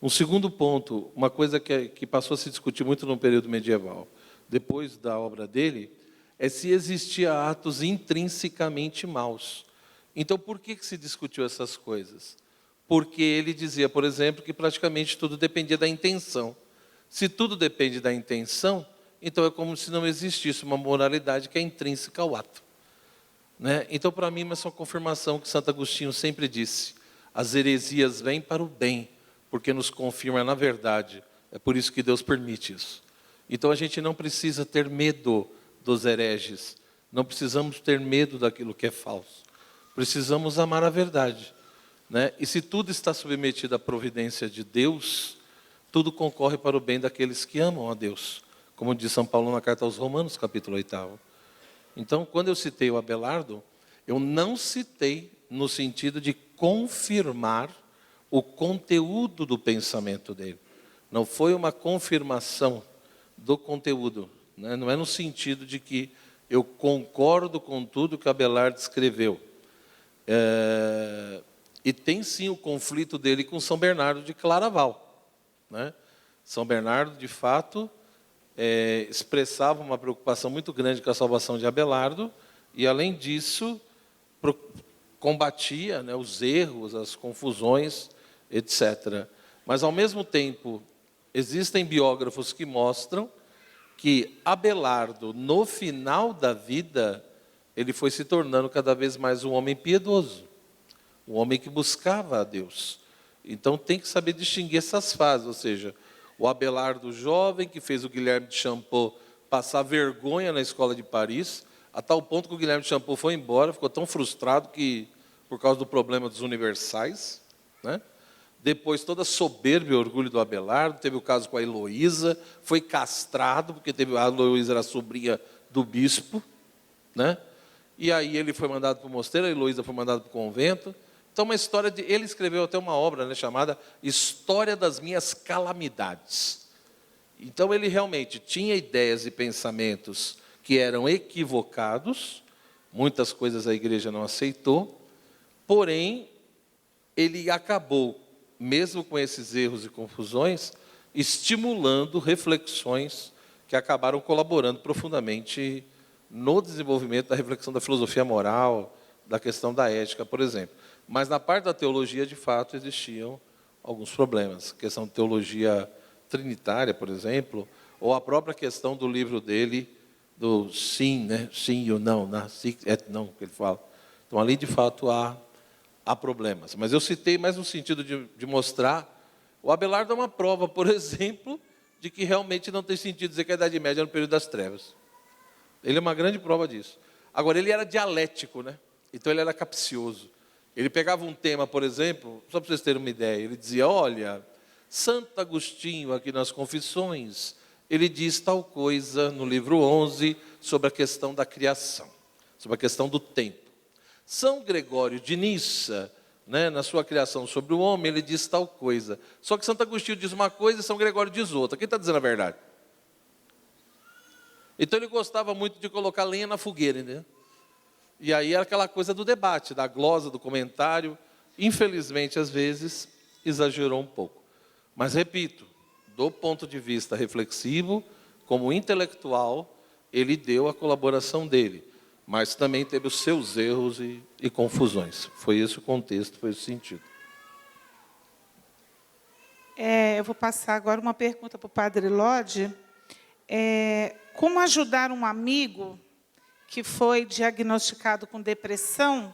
Um segundo ponto, uma coisa que passou a se discutir muito no período medieval, depois da obra dele, é se existia atos intrinsecamente maus. Então, por que se discutiu essas coisas? Porque ele dizia, por exemplo, que praticamente tudo dependia da intenção. Se tudo depende da intenção, então é como se não existisse uma moralidade que é intrínseca ao ato. Né? Então, para mim, essa é uma confirmação que Santo Agostinho sempre disse. As heresias vêm para o bem, porque nos confirma na verdade. É por isso que Deus permite isso. Então, a gente não precisa ter medo dos hereges. Não precisamos ter medo daquilo que é falso. Precisamos amar a verdade. Né? E se tudo está submetido à providência de Deus, tudo concorre para o bem daqueles que amam a Deus. Como diz São Paulo na carta aos Romanos, capítulo 8. Então, quando eu citei o Abelardo, eu não citei no sentido de confirmar o conteúdo do pensamento dele. Não foi uma confirmação do conteúdo. Né? Não é no sentido de que eu concordo com tudo que Abelardo escreveu. E tem sim o conflito dele com São Bernardo de Claraval. Né? São Bernardo, de fato, expressava uma preocupação muito grande com a salvação de Abelardo e, além disso, combatia, né, os erros, as confusões, etc. Mas, ao mesmo tempo, existem biógrafos que mostram que Abelardo, no final da vida, ele foi se tornando cada vez mais um homem piedoso, um homem que buscava a Deus. Então, tem que saber distinguir essas fases, ou seja, o Abelardo jovem, que fez o Guilherme de Champeaux passar vergonha na escola de Paris, a tal ponto que o Guilherme de Champeaux foi embora, ficou tão frustrado que, por causa do problema dos universais, né? Depois, toda a soberba e orgulho do Abelardo, teve o caso com a Heloísa, foi castrado, porque a Heloísa era sobrinha do bispo, né? E aí ele foi mandado para o mosteiro, a Heloísa foi mandada para o convento. Então, uma história de... Ele escreveu até uma obra, né, chamada História das Minhas Calamidades. Então, ele realmente tinha ideias e pensamentos que eram equivocados, muitas coisas a igreja não aceitou, porém, ele acabou, mesmo com esses erros e confusões, estimulando reflexões que acabaram colaborando profundamente no desenvolvimento da reflexão da filosofia moral, da questão da ética, por exemplo. Mas na parte da teologia, de fato, existiam alguns problemas. A questão de teologia trinitária, por exemplo, ou a própria questão do livro dele, do sim, né? Sim e o não, não, que ele fala. Então, ali, de fato, há problemas. Mas eu citei mais no sentido de mostrar, o Abelardo é uma prova, por exemplo, de que realmente não tem sentido dizer que a Idade Média era no período das trevas. Ele é uma grande prova disso. Agora, ele era dialético, né? Então, ele era capcioso. Ele pegava um tema, por exemplo, só para vocês terem uma ideia, ele dizia, olha, Santo Agostinho, aqui nas Confissões, ele diz tal coisa no livro 11 sobre a questão da criação, sobre a questão do tempo. São Gregório de Nissa, né, na sua criação sobre o homem, ele diz tal coisa. Só que Santo Agostinho diz uma coisa e São Gregório diz outra. Quem está dizendo a verdade? Então ele gostava muito de colocar lenha na fogueira, entendeu? E aí era aquela coisa do debate, da glosa, do comentário. Infelizmente, às vezes, exagerou um pouco. Mas, repito, do ponto de vista reflexivo, como intelectual, ele deu a colaboração dele. Mas também teve os seus erros e confusões. Foi esse o contexto, foi esse o sentido. Eu vou passar agora uma pergunta para o Padre Lodi. Como ajudar um amigo que foi diagnosticado com depressão,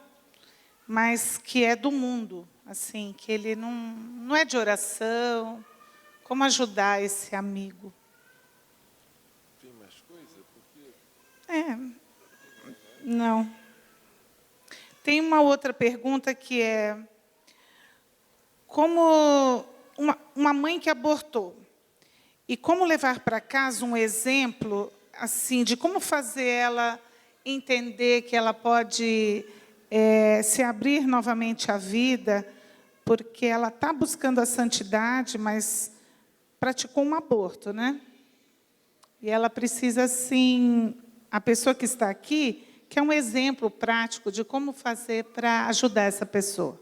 mas que é do mundo, assim, que ele não é de oração? Como ajudar esse amigo? Tem mais coisa? Não. Tem uma outra pergunta que é: como uma mãe que abortou, e como levar para casa um exemplo assim de como fazer ela entender que ela pode se abrir novamente à vida, porque ela está buscando a santidade, mas praticou um aborto, né? E ela precisa, assim, a pessoa que está aqui, que é um exemplo prático de como fazer para ajudar essa pessoa.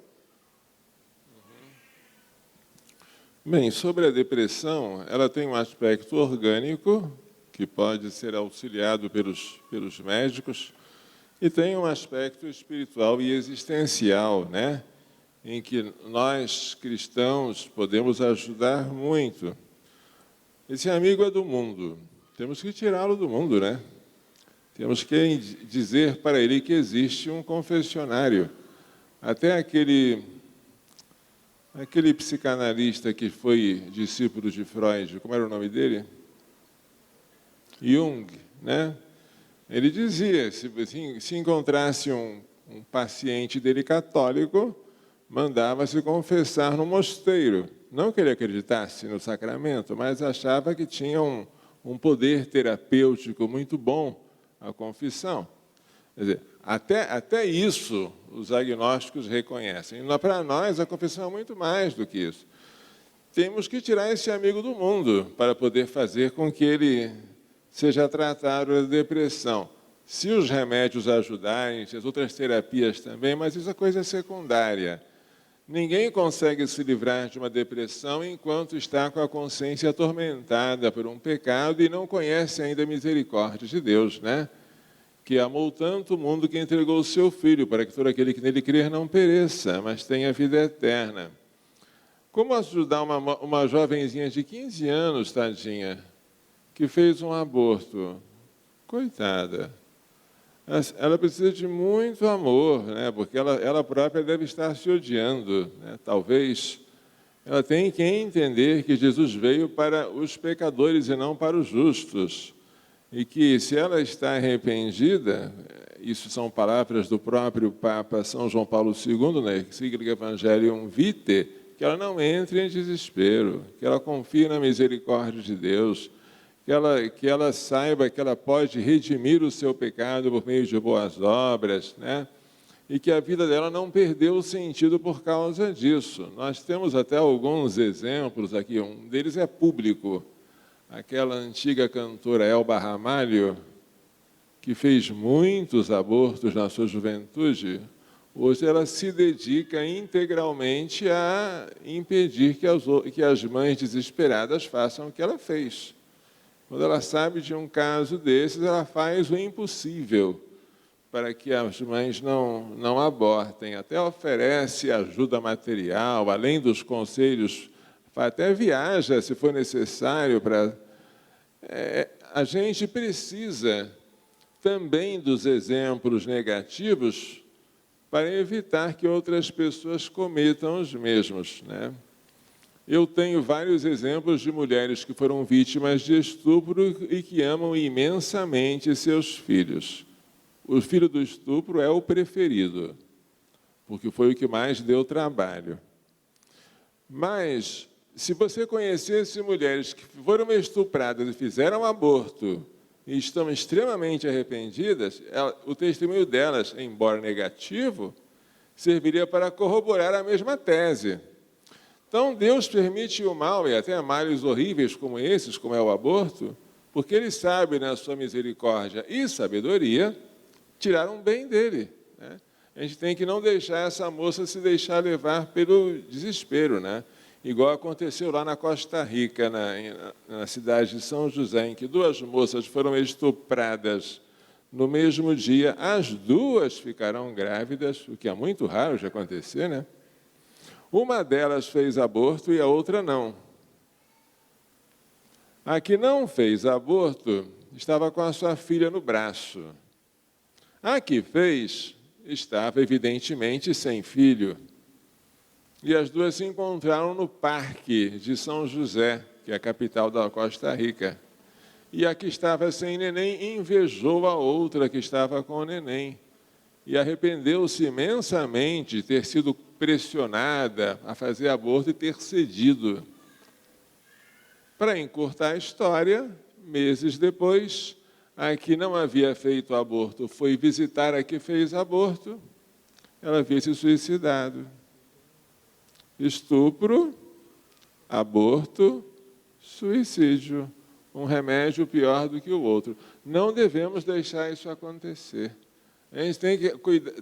Bem, sobre a depressão, ela tem um aspecto orgânico, que pode ser auxiliado pelos médicos, e tem um aspecto espiritual e existencial, né? Em que nós, cristãos, podemos ajudar muito. Esse amigo é do mundo, temos que tirá-lo do mundo, né? Temos que dizer para ele que existe um confessionário. Até aquele psicanalista que foi discípulo de Freud, como era o nome dele? Jung, né? Ele dizia, se encontrasse um paciente dele católico, mandava se confessar no mosteiro. Não que ele acreditasse no sacramento, mas achava que tinha um poder terapêutico muito bom a confissão. Quer dizer, até isso os agnósticos reconhecem. Para nós, a confissão é muito mais do que isso. Temos que tirar esse amigo do mundo para poder fazer com que ele seja tratado da depressão. Se os remédios ajudarem, se as outras terapias também, mas isso é coisa secundária. Ninguém consegue se livrar de uma depressão enquanto está com a consciência atormentada por um pecado e não conhece ainda a misericórdia de Deus, né? Que amou tanto o mundo que entregou o seu Filho, para que todo aquele que nele crer não pereça, mas tenha vida eterna. Como ajudar uma jovenzinha de 15 anos, tadinha, que fez um aborto? Coitada. Ela precisa de muito amor, né? Porque ela própria deve estar se odiando, né? Talvez ela tenha que entender que Jesus veio para os pecadores e não para os justos. E que, se ela está arrependida, isso são palavras do próprio Papa São João Paulo II, na encíclica Evangelium Vitae, que ela não entre em desespero, que ela confie na misericórdia de Deus, que ela saiba que ela pode redimir o seu pecado por meio de boas obras, né? E que a vida dela não perdeu o sentido por causa disso. Nós temos até alguns exemplos aqui, um deles é público. Aquela antiga cantora Elba Ramalho, que fez muitos abortos na sua juventude, hoje ela se dedica integralmente a impedir que as mães desesperadas façam o que ela fez. Quando ela sabe de um caso desses, ela faz o impossível para que as mães não abortem. Até oferece ajuda material, além dos conselhos, até viaja, se for necessário, para... a gente precisa também dos exemplos negativos para evitar que outras pessoas cometam os mesmos, né? Eu tenho vários exemplos de mulheres que foram vítimas de estupro e que amam imensamente seus filhos. O filho do estupro é o preferido, porque foi o que mais deu trabalho. Mas, se você conhecesse mulheres que foram estupradas e fizeram aborto e estão extremamente arrependidas, o testemunho delas, embora negativo, serviria para corroborar a mesma tese. Então, Deus permite o mal, e até males horríveis como esses, como é o aborto, porque Ele sabe, na sua misericórdia e sabedoria, tirar um bem dele, né? A gente tem que não deixar essa moça se deixar levar pelo desespero, né? Igual aconteceu lá na Costa Rica, na cidade de São José, em que 2 moças foram estupradas no mesmo dia. As 2 ficaram grávidas, o que é muito raro de acontecer, né? Uma delas fez aborto e a outra não. A que não fez aborto estava com a sua filha no braço. A que fez estava, evidentemente, sem filho. E as 2 se encontraram no Parque de São José, que é a capital da Costa Rica. E a que estava sem neném invejou a outra que estava com o neném. E arrependeu-se imensamente de ter sido pressionada a fazer aborto e ter cedido. Para encurtar a história, meses depois, a que não havia feito aborto foi visitar a que fez aborto, ela havia se suicidado. Estupro, aborto, suicídio. Um remédio pior do que o outro. Não devemos deixar isso acontecer. A gente tem que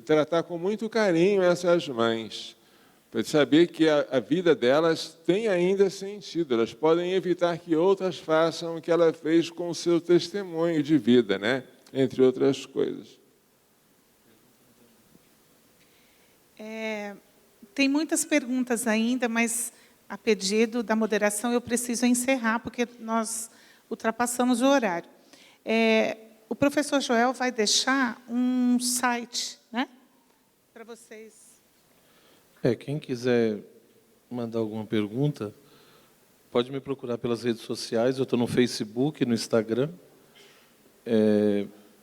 tratar com muito carinho essas mães, para saber que a vida delas tem ainda sentido. Elas podem evitar que outras façam o que ela fez com o seu testemunho de vida, né? Entre outras coisas. Tem muitas perguntas ainda, mas a pedido da moderação eu preciso encerrar, porque nós ultrapassamos o horário. O professor Joel vai deixar um site, né, para vocês. Quem quiser mandar alguma pergunta, pode me procurar pelas redes sociais. Eu estou no Facebook, no Instagram.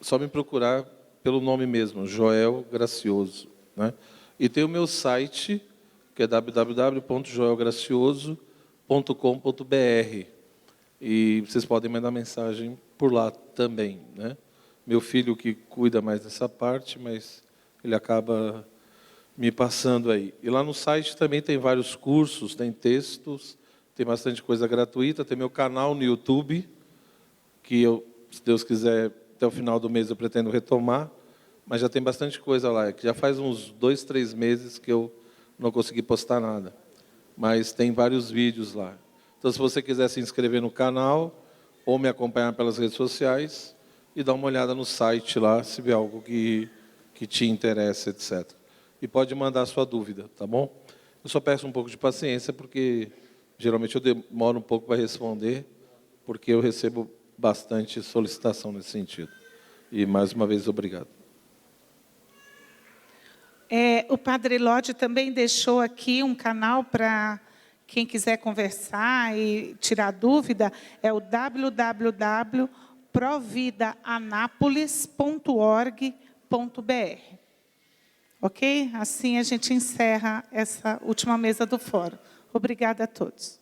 Só me procurar pelo nome mesmo, Joel Gracioso, né? E tem o meu site, que é www.joelgracioso.com.br. E vocês podem mandar mensagem por lá também, né? Meu filho que cuida mais dessa parte, mas ele acaba me passando aí. E lá no site também tem vários cursos, tem textos, tem bastante coisa gratuita, tem meu canal no YouTube, que eu, se Deus quiser, até o final do mês eu pretendo retomar, mas já tem bastante coisa lá, que já faz uns 2, 3 meses que eu não consegui postar nada. Mas tem vários vídeos lá. Então, se você quiser se inscrever no canal, ou me acompanhar pelas redes sociais, e dar uma olhada no site lá, se vê algo que te interessa, etc. E pode mandar a sua dúvida, tá bom? Eu só peço um pouco de paciência, porque geralmente eu demoro um pouco para responder, porque eu recebo bastante solicitação nesse sentido. E, mais uma vez, obrigado. O Padre Lodi também deixou aqui um canal para quem quiser conversar e tirar dúvida, é o www.providaanápolis.org.br. Ok? Assim a gente encerra essa última mesa do fórum. Obrigada a todos.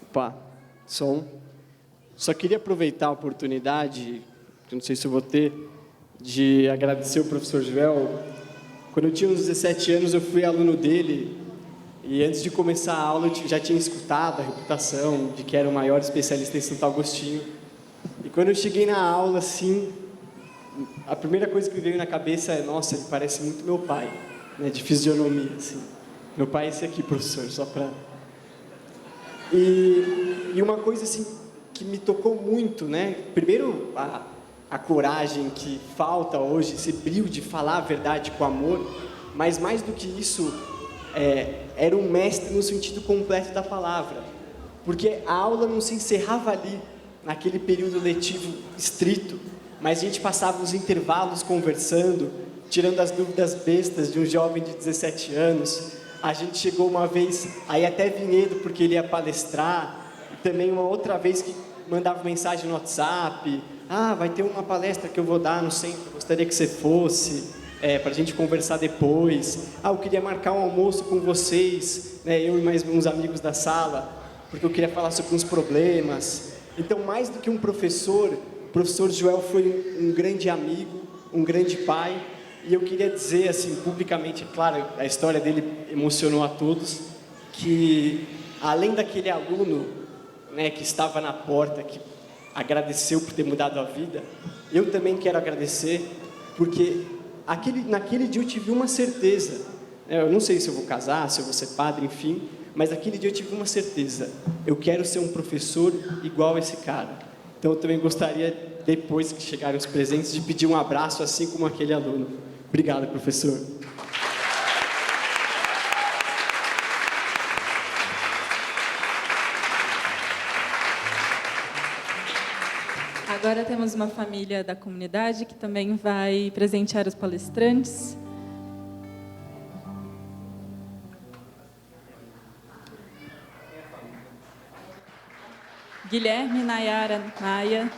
Opa, som. Só queria aproveitar a oportunidade, não sei se eu vou ter, de agradecer o professor Joel. Quando eu tinha uns 17 anos, eu fui aluno dele, e antes de começar a aula, eu já tinha escutado a reputação de que era o maior especialista em Santo Agostinho. E quando eu cheguei na aula, assim, a primeira coisa que me veio na cabeça é, nossa, ele parece muito meu pai, né, de fisionomia, assim. Meu pai é esse aqui, professor, só para... E uma coisa assim que me tocou muito, né? Primeiro, a coragem que falta hoje, esse brilho de falar a verdade com amor, mas mais do que isso, era um mestre no sentido completo da palavra, porque a aula não se encerrava ali, naquele período letivo estrito, mas a gente passava os intervalos conversando, tirando as dúvidas bestas de um jovem de 17 anos. A gente chegou uma vez aí até Vinhedo, porque ele ia palestrar, e também uma outra vez que mandava mensagem no WhatsApp, vai ter uma palestra que eu vou dar no centro, gostaria que você fosse, para a gente conversar depois. Eu queria marcar um almoço com vocês, né, eu e mais uns amigos da sala, porque eu queria falar sobre uns problemas. Então, mais do que um professor, o professor Joel foi um grande amigo, um grande pai. E eu queria dizer, assim, publicamente, claro, a história dele emocionou a todos, que além daquele aluno, né, que estava na porta, que agradeceu por ter mudado a vida, eu também quero agradecer, porque naquele dia eu tive uma certeza, eu não sei se eu vou casar, se eu vou ser padre, enfim, mas naquele dia eu tive uma certeza, eu quero ser um professor igual esse cara. Então eu também gostaria, depois que chegarem os presentes, de pedir um abraço, assim como aquele aluno. Obrigado, professor. Agora temos uma família da comunidade que também vai presentear os palestrantes. Guilherme e Nayara Maia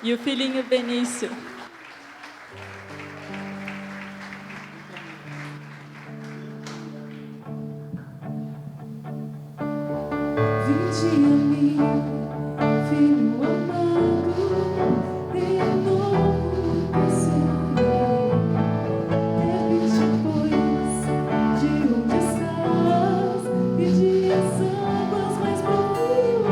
e o filhinho Benício. Vinde a mim, filho amado, em novo Senhor. Ergue-te, pois, de onde estás, e de as águas mais profundas.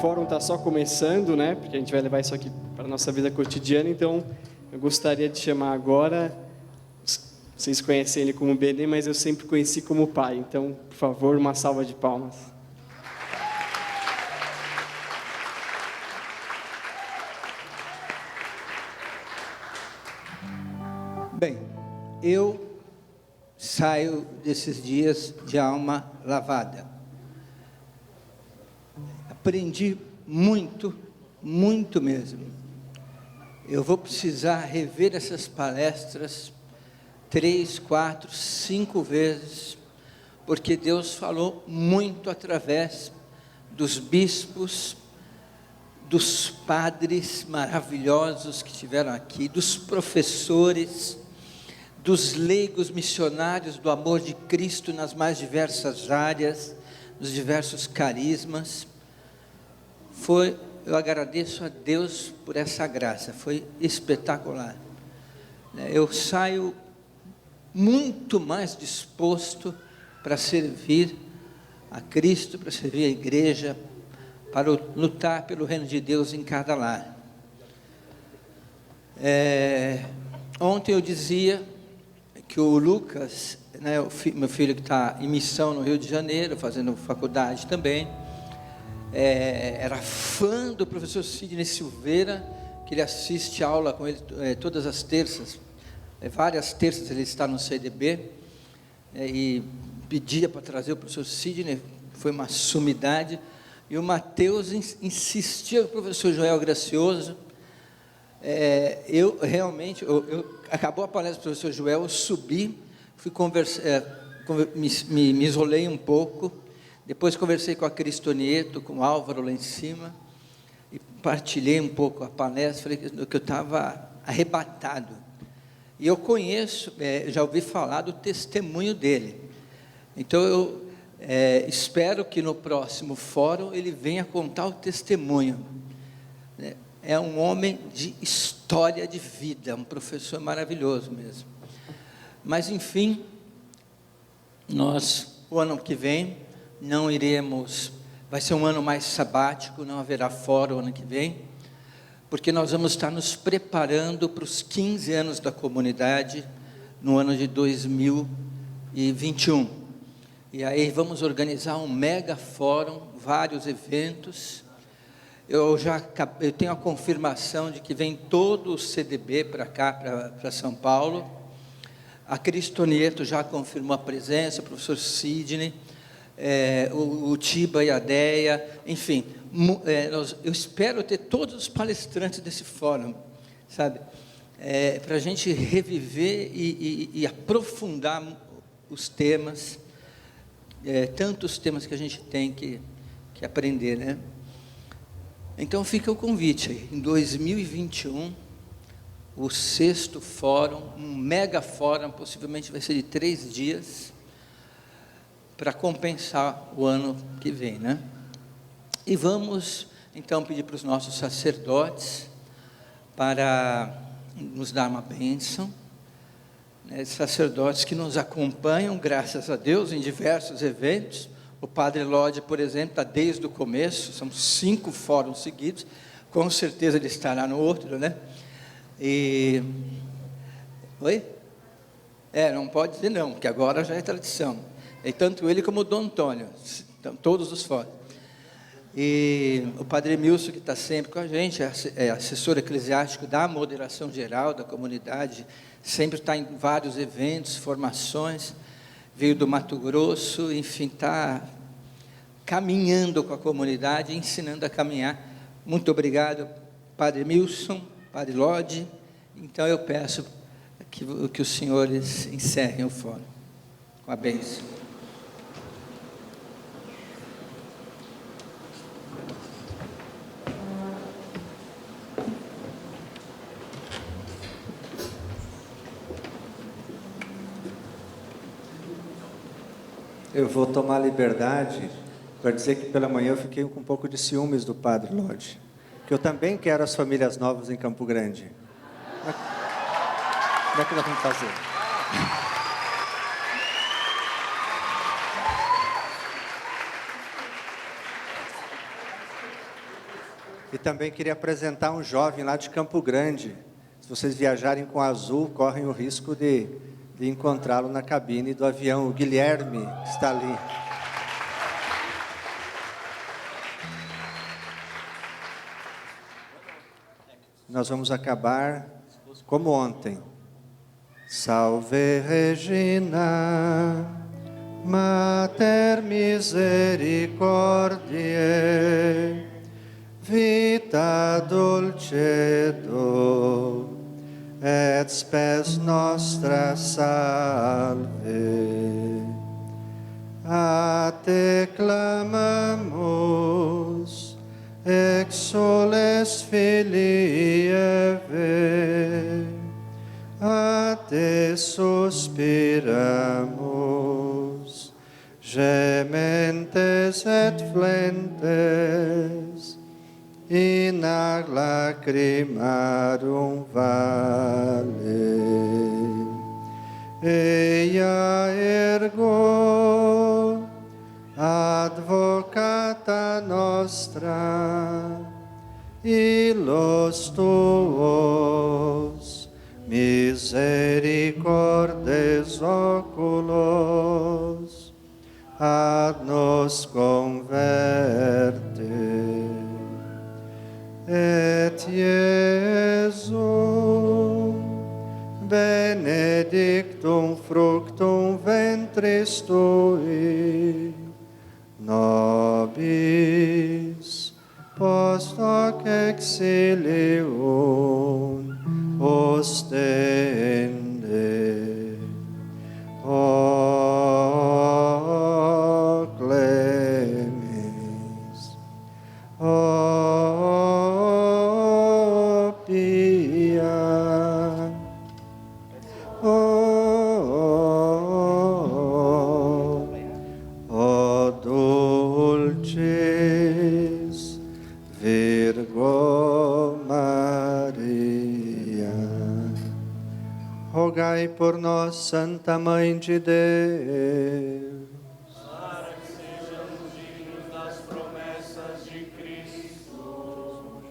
fórum está só começando, né? Porque a gente vai levar isso aqui para a nossa vida cotidiana. Então, eu gostaria de chamar agora... Vocês conhecem ele como Benê, mas eu sempre conheci como pai. Então, por favor, uma salva de palmas. Bem, eu saio desses dias de alma lavada. Aprendi muito, muito mesmo. Eu vou precisar rever essas palestras 3, 4, 5 vezes, porque Deus falou muito através dos bispos, dos padres maravilhosos que estiveram aqui, dos professores, dos leigos missionários do amor de Cristo nas mais diversas áreas, nos diversos carismas. Eu agradeço a Deus por essa graça, foi espetacular. Eu saio muito mais disposto para servir a Cristo, para servir a igreja, para lutar pelo reino de Deus em cada lar. Ontem eu dizia que o Lucas, né, meu filho que está em missão no Rio de Janeiro, fazendo faculdade também, era fã do professor Sidney Silveira, que ele assiste aula com ele todas as terças. Várias terças ele está no CDB, e pedia para trazer o professor Sidney, foi uma sumidade, e o Mateus insistia com o professor Joel Gracioso. Eu realmente, acabou a palestra do professor Joel, eu subi, fui conversar, me isolei um pouco, depois conversei com a Cristonieto, com o Álvaro lá em cima, e partilhei um pouco a palestra, falei que eu estava arrebatado. E eu conheço, já ouvi falar do testemunho dele. Então, eu espero que no próximo fórum ele venha contar o testemunho. É um homem de história de vida, um professor maravilhoso mesmo. Mas, enfim, o ano que vem, não iremos, vai ser um ano mais sabático, não haverá fórum ano que vem, porque nós vamos estar nos preparando para os 15 anos da comunidade, no ano de 2021. E aí vamos organizar um mega fórum, vários eventos. Eu tenho a confirmação de que vem todo o CDB para cá, para São Paulo. A Cristonieto já confirmou a presença, o professor Sidney, o Tiba e a Deia, enfim... eu espero ter todos os palestrantes desse fórum, sabe, para a gente reviver e aprofundar os temas, tantos temas que a gente tem que aprender, né? Então fica o convite aí, em 2021, o 6º fórum, um mega fórum, possivelmente vai ser de 3 dias, para compensar o ano que vem, né? E vamos, então, pedir para os nossos sacerdotes para nos dar uma bênção, né, sacerdotes que nos acompanham, graças a Deus, em diversos eventos. O Padre Lodi, por exemplo, está desde o começo, são 5 fóruns seguidos, com certeza ele estará no outro, né? Oi? Não pode dizer não, porque agora já é tradição. E tanto ele como o Dom Antônio, então, todos os fóruns. E o Padre Milson, que está sempre com a gente, é assessor eclesiástico da moderação geral da comunidade, sempre está em vários eventos, formações, veio do Mato Grosso, enfim, está caminhando com a comunidade, ensinando a caminhar. Muito obrigado, Padre Milson, Padre Lodi. Então eu peço que os senhores encerrem o fórum com a bênção. Eu vou tomar liberdade para dizer que pela manhã eu fiquei com um pouco de ciúmes do Padre Lodi, que eu também quero as famílias novas em Campo Grande. Como é que nós vamos fazer? E também queria apresentar um jovem lá de Campo Grande. Se vocês viajarem com azul, correm o risco de encontrá-lo na cabine do avião. O Guilherme está ali. Nós vamos acabar como ontem. Salve Regina, Mater Misericordiae, vita dulcedo, et spes nostra salve. A te clamamus, exsules filii Eve, a te suspiramus, gementes et flentes, in ac lacrimarum vale. Eia ergo advocata nostra, illos tuos misericordes oculos ad nos converte. Et Iesum benedictum fructum ventris tui, nobis post hoc exilium ostende. O clemens, o pia, o dulcis Virgo Maria, rogai por nós, Santa Mãe de Deus, para que sejamos dignos das promessas de Cristo.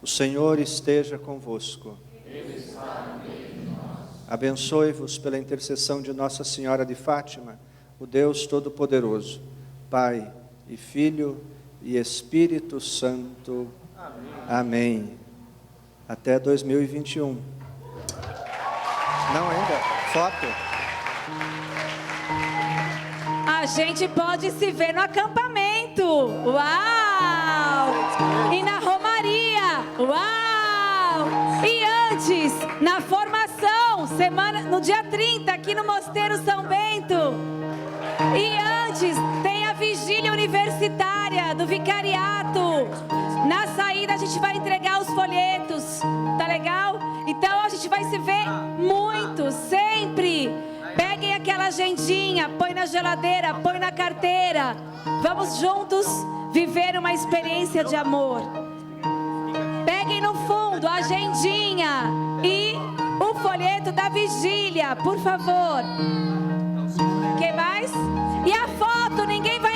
o Senhor esteja convosco. Ele está no meio de nós. Abençoe-vos pela intercessão de Nossa Senhora de Fátima, o Deus Todo-Poderoso, Pai e Filho e Espírito Santo. Amém. Até 2021. Não ainda? Foto? A gente pode se ver no acampamento. Uau! E na Romaria. Uau! E antes, na formação, no dia 30, aqui no Mosteiro São Bento. E antes, tem a vigília universitária do vicariato. Na saída, a gente vai entregar os folhetos. Tá legal? Então, a gente vai se ver muito, sempre. Peguem aquela agendinha, põe na geladeira, põe na carteira. Vamos juntos viver uma experiência de amor. Peguem no fundo a agendinha e o folheto da vigília, por favor. O que mais? E a foto, ninguém vai